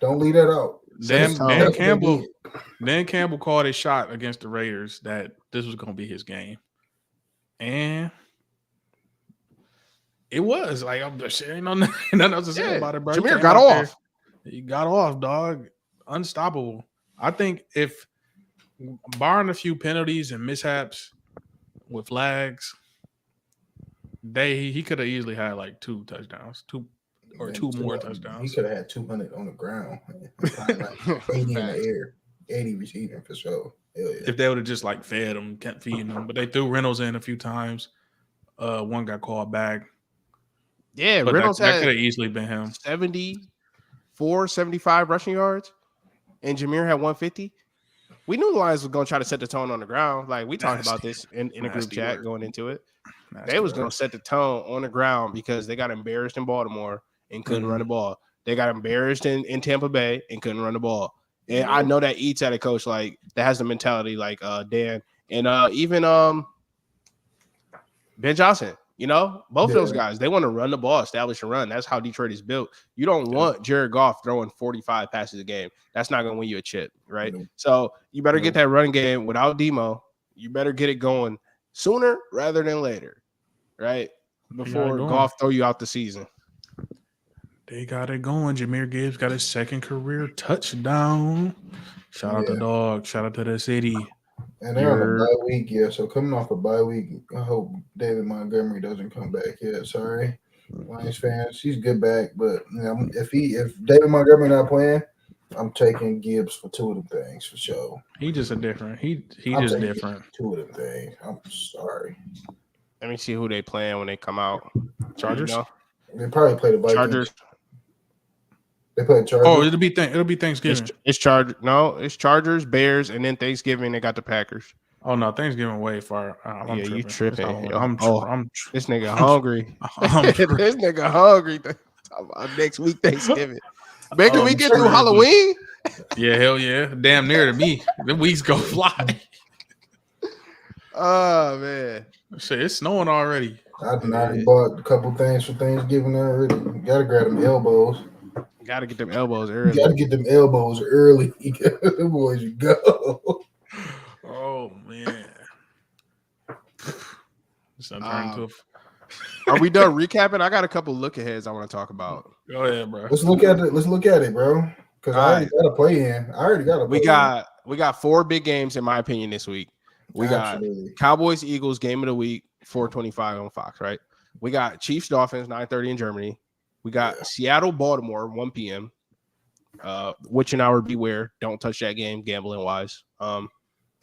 Don't leave that out. Dan That's what they Campbell. did. Dan Campbell called a shot against the Raiders that this was going to be his game, and it was. Like I'm just saying, nothing else to say about it, bro. Jameer got off. He got off, dog. Unstoppable. I think if barring a few penalties and mishaps with flags, he could have easily had like 2 touchdowns, two more touchdowns. He could have had 200 on the ground, like 80 in the air, 80 receiving for sure. Yeah. If they would have just like fed him, kept feeding him, but they threw Reynolds in a few times. One got called back. Yeah, but Reynolds that had could have easily been him. 74, 75 rushing yards, and Jameer had 150. We knew the Lions was going to try to set the tone on the ground. Like we talked about this in a group chat going into it. They was going to set the tone on the ground because they got embarrassed in Baltimore and couldn't run the ball. They got embarrassed in Tampa Bay and couldn't run the ball. And I know that eats at a coach like that has the mentality like Dan and even Ben Johnson. You know, both of those guys, they want to run the ball, establish a run. That's how Detroit is built. You don't want Jared Goff throwing 45 passes a game. That's not going to win you a chip, right? So you better get that running game without Demo. You better get it going sooner rather than later, right? Before Goff throw you out the season. They got it going. Jahmyr Gibbs got his second career touchdown. Shout out to Dog. Shout out to the city. And they're on a bye week, so coming off a bye week, I hope David Montgomery doesn't come back yet. Sorry, Lions fans, he's good back, but you know, if David Montgomery not playing, I'm taking Gibbs for 2 of them things for sure. He just a different. He just different. 2 of them things. I'm sorry. Let me see who they playing when they come out. Chargers. You know? They probably play the Vikings. Chargers. They play Chargers. Oh, it'll be Thanksgiving. It's Chargers. No, it's Chargers, Bears, and then Thanksgiving they got the Packers. Oh no, Thanksgiving way far. You tripping? This nigga hungry. This nigga hungry. Next week Thanksgiving. Baker, we get through Halloween. Yeah, hell yeah, damn near to me. The weeks go fly. Oh man, shit, it's snowing already. I bought a couple things for Thanksgiving already. You gotta grab them elbows. Gotta get them elbows early. You gotta get them elbows early. Them boys, you go. Oh man. Are we done recapping? I got a couple look aheads I want to talk about. Go ahead, bro. Let's look at it, bro. Because I already got a play in. We got 4 big games in my opinion this week. We got Cowboys Eagles game of the week 4:25 on Fox, right? We got Chiefs Dolphins 9:30 in Germany. We got Seattle Baltimore 1 p.m. Witching hour beware. Don't touch that game gambling wise.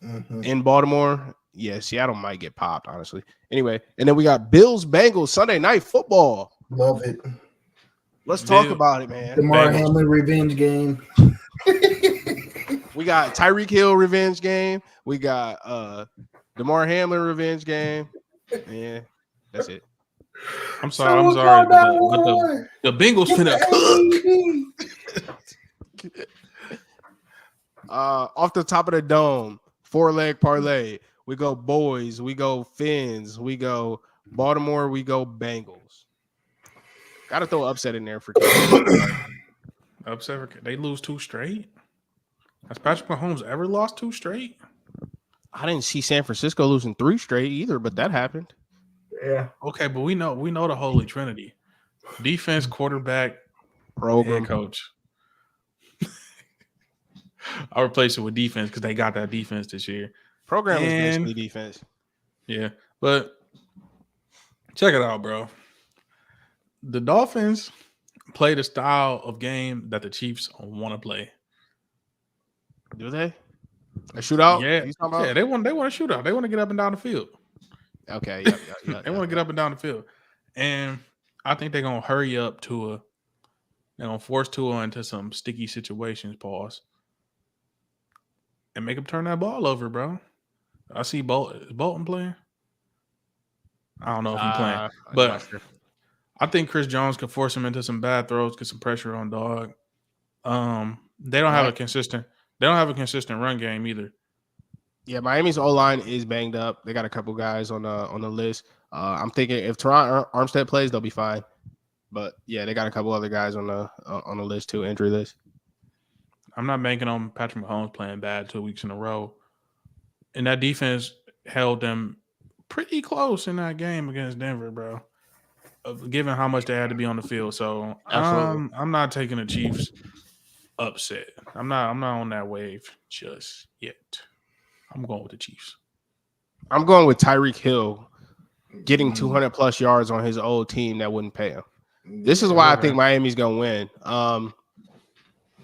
In Baltimore, Seattle might get popped, honestly. Anyway, and then we got Bills Bengals Sunday Night Football. Love it. Let's talk about it, man. DeMar Hamlin revenge game. We got Tyreek Hill revenge game. We got DeMar Hamlin revenge game. Yeah, that's it. I'm sorry, but the Bengals finna cook. Off the top of the dome, 4-leg parlay. We go boys, we go Fins, we go Baltimore, we go Bengals. Gotta throw upset in there for upset. They lose 2 straight. Has Patrick Mahomes ever lost 2 straight? I didn't see San Francisco losing 3 straight either, but that happened. Yeah. Okay, but we know the Holy Trinity: defense, quarterback, program, coach. I'll replace it with defense because they got that defense this year. Program is basically defense. Yeah, but check it out, bro. The Dolphins play the style of game that the Chiefs want to play. Do they? A shootout? Yeah, they want a shootout. They want to get up and down the field. Okay, they want to get up and down the field, and I think they're gonna hurry up Tua. They're gonna force Tua into some sticky situations. Pause, and make him turn that ball over, bro. I see Bolton. Is Bolton playing? I don't know if he's playing, but I think Chris Jones could force him into some bad throws, get some pressure on Dog. They don't have a consistent run game either. Yeah, Miami's O line is banged up. They got a couple guys on the list. I'm thinking if Teron Armstead plays, they'll be fine. But yeah, they got a couple other guys on the list too, injury list. I'm not banking on Patrick Mahomes playing bad 2 weeks in a row. And that defense held them pretty close in that game against Denver, bro. Given how much they had to be on the field. So Absolutely. I'm not taking the Chiefs upset. I'm not on that wave just yet. I'm going with the Chiefs. I'm going with Tyreek Hill getting Mm, 200 plus yards on his old team that wouldn't pay him. This is yeah, why I Okay. think Miami's gonna win.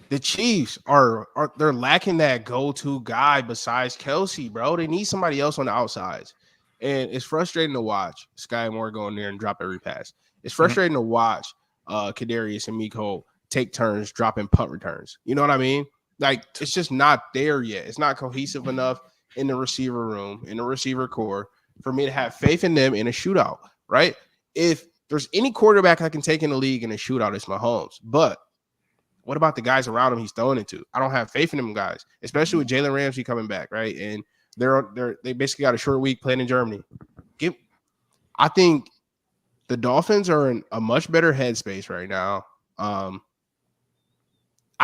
The Chiefs are they're lacking that go-to guy besides Kelsey, bro. They need somebody else on the outsides. And it's frustrating to watch Sky Moore go in there and drop every pass. It's frustrating to watch Kadarius and Miko take turns dropping punt returns. You know what I mean? Like it's just not there yet. It's not cohesive enough in the receiver room, in the receiver core for me to have faith in them in a shootout, right? If there's any quarterback I can take in the league in a shootout, it's Mahomes. But what about the guys around him he's throwing it to? I don't have faith in them guys, especially with Jalen Ramsey coming back, right? And they basically got a short week playing in Germany. I think the Dolphins are in a much better headspace right now. I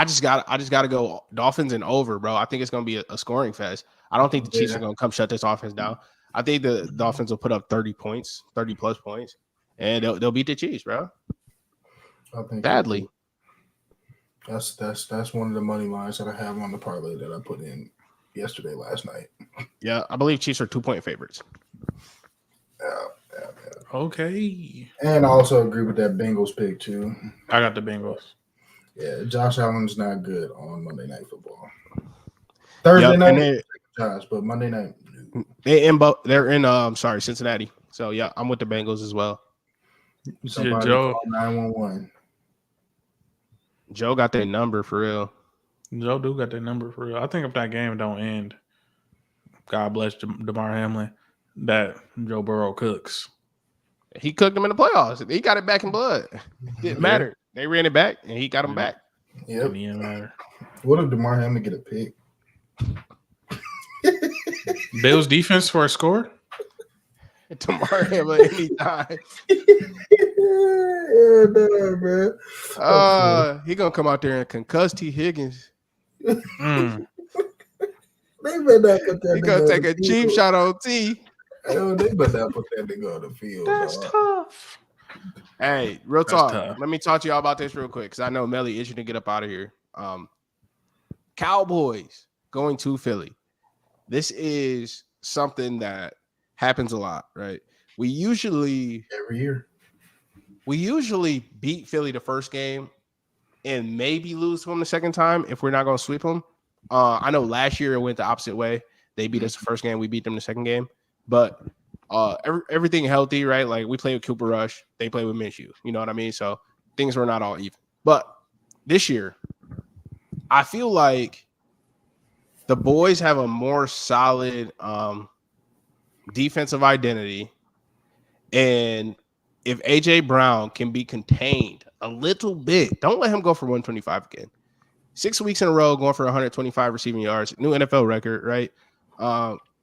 just got to go Dolphins and over, bro. I think it's going to be a scoring fest. I don't think the Chiefs are going to come shut this offense down. I think the Dolphins will put up 30 points, 30 plus points, and they'll beat the Chiefs, bro. I think Badly. that's one of the money lines that I have on the parlay that I put in last night. Yeah, I believe Chiefs are 2-point favorites. Yeah. Okay. And I also agree with that Bengals pick too. I got the Bengals. Yeah, Josh Allen's not good on Monday Night Football. Thursday night, Josh, but Monday night. They're in Cincinnati. So yeah, I'm with the Bengals as well. Somebody Joe, call 911. Joe got their number for real. Joe do got their number for real. I think if that game don't end, God bless DeMar Hamlin, that Joe Burrow cooks. He cooked them in the playoffs. He got it back in blood. Didn't matter. They ran it back, and he got them back. Yep. Didn't matter. What if DeMar Hamlin get a pick? Bills defense for a score? DeMar Hamlin anytime. Yeah, no, man. He gonna come out there and concuss T. Higgins. Mm. They better not put that. He gonna take a cheap shot on T. Oh, they better not put that nigga on the field. That's tough. Hey, real That's talk. tough. Let me talk to y'all about this real quick because I know Melly itching to get up out of here. Cowboys going to Philly. This is something that happens a lot, right? We usually Every year. beat Philly the first game and maybe lose to them the second time if we're not going to sweep them. I know last year it went the opposite way. They beat us the first game. We beat them the second game. But everything healthy, right? Like we play with Cooper Rush. They play with Minshew. You know what I mean? So things were not all even. But this year, I feel like the boys have a more solid defensive identity. And if A.J. Brown can be contained a little bit, don't let him go for 125 again. 6 weeks in a row going for 125 receiving yards, new NFL record, right?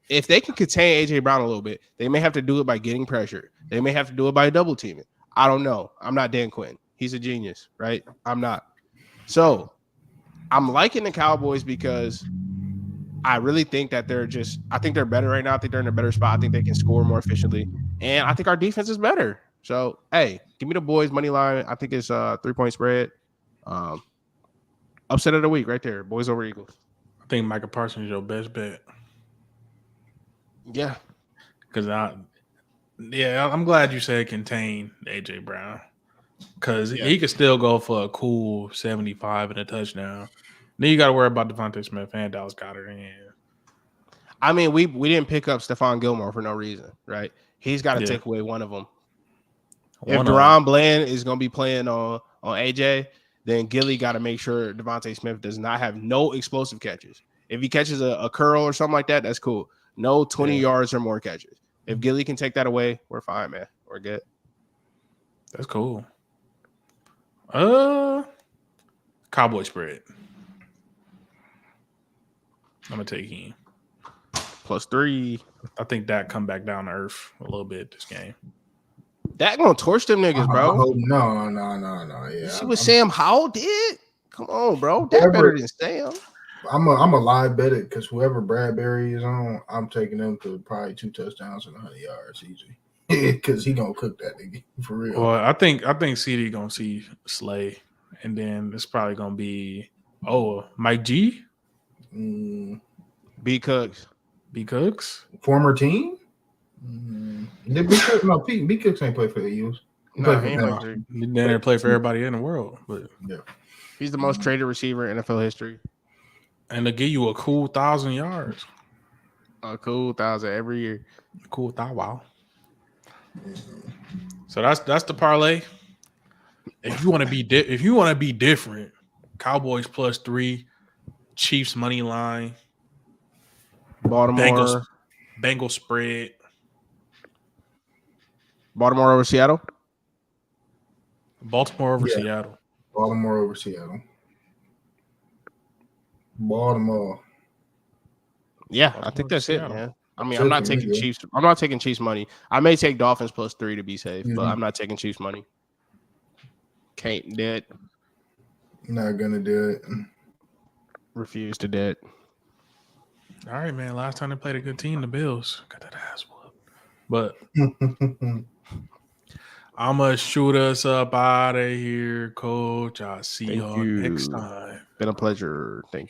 If they can contain A.J. Brown a little bit, they may have to do it by getting pressure. They may have to do it by double teaming. I don't know. I'm not Dan Quinn. He's a genius, right? I'm not. So I'm liking the Cowboys because I really think that I think they're better right now. I think they're in a better spot. I think they can score more efficiently. And I think our defense is better. So, hey, give me the boys money line. I think it's 3-point spread. Upset of the week right there. Boys over Eagles. I think Micah Parsons is your best bet. Yeah. Because I'm glad you said contain A.J. Brown. Because he could still go for a cool 75 and a touchdown. Then you got to worry about Devontae Smith and Dallas Goedert. I mean, we didn't pick up Stephon Gilmore for no reason, right? He's got to take away one of them. If Deron Bland is going to be playing on AJ, then Gilly got to make sure Devontae Smith does not have no explosive catches. If he catches a curl or something like that, that's cool. No 20 yards or more catches. If Gilly can take that away, we're fine, man. We're good. That's cool. Cowboy spread. I'm going to take him. +3. I think that come back down to earth a little bit this game. That gonna torch them niggas, bro. No. You Yeah, see what Sam Howell did? Come on, bro. That Whoever- better than Sam. I'm a live bet it because whoever Bradbury is on, I'm taking them to probably 2 touchdowns and 100 yards easy. Because he gonna cook that nigga for real. Well, I think CD gonna see Slay, and then it's probably gonna be Mike G, B Cooks. B Cooks. Former team. Did B Cooks? No, B Cooks ain't play for the Eagles. He Nah, played he for ain't Dallas. play for- He didn't play for everybody in the world, but Yeah. He's the most traded receiver in NFL history. and to give you a cool 1,000 yards, A cool 1,000 every year. cool thou wow. So that's the parlay. If you want to be different, Cowboys +3, Chiefs money line, Baltimore. Bengals spread. Baltimore over Seattle. Baltimore over Yeah. Seattle. Baltimore over Seattle. Baltimore. Yeah, I Baltimore think to that's it, Seattle. man. I mean, That's I'm it not for me, taking yeah. Chiefs. I'm not taking Chiefs money. I may take Dolphins +3 to be safe, but Mhm. I'm not taking Chiefs money. Can't do it. Not gonna do it. Refuse to do it. All right, man. Last time they played a good team, the Bills got that ass whooped. But I'm gonna shoot us up out of here, Coach. I'll see Thank y'all you. next time. Been a pleasure. Thank you.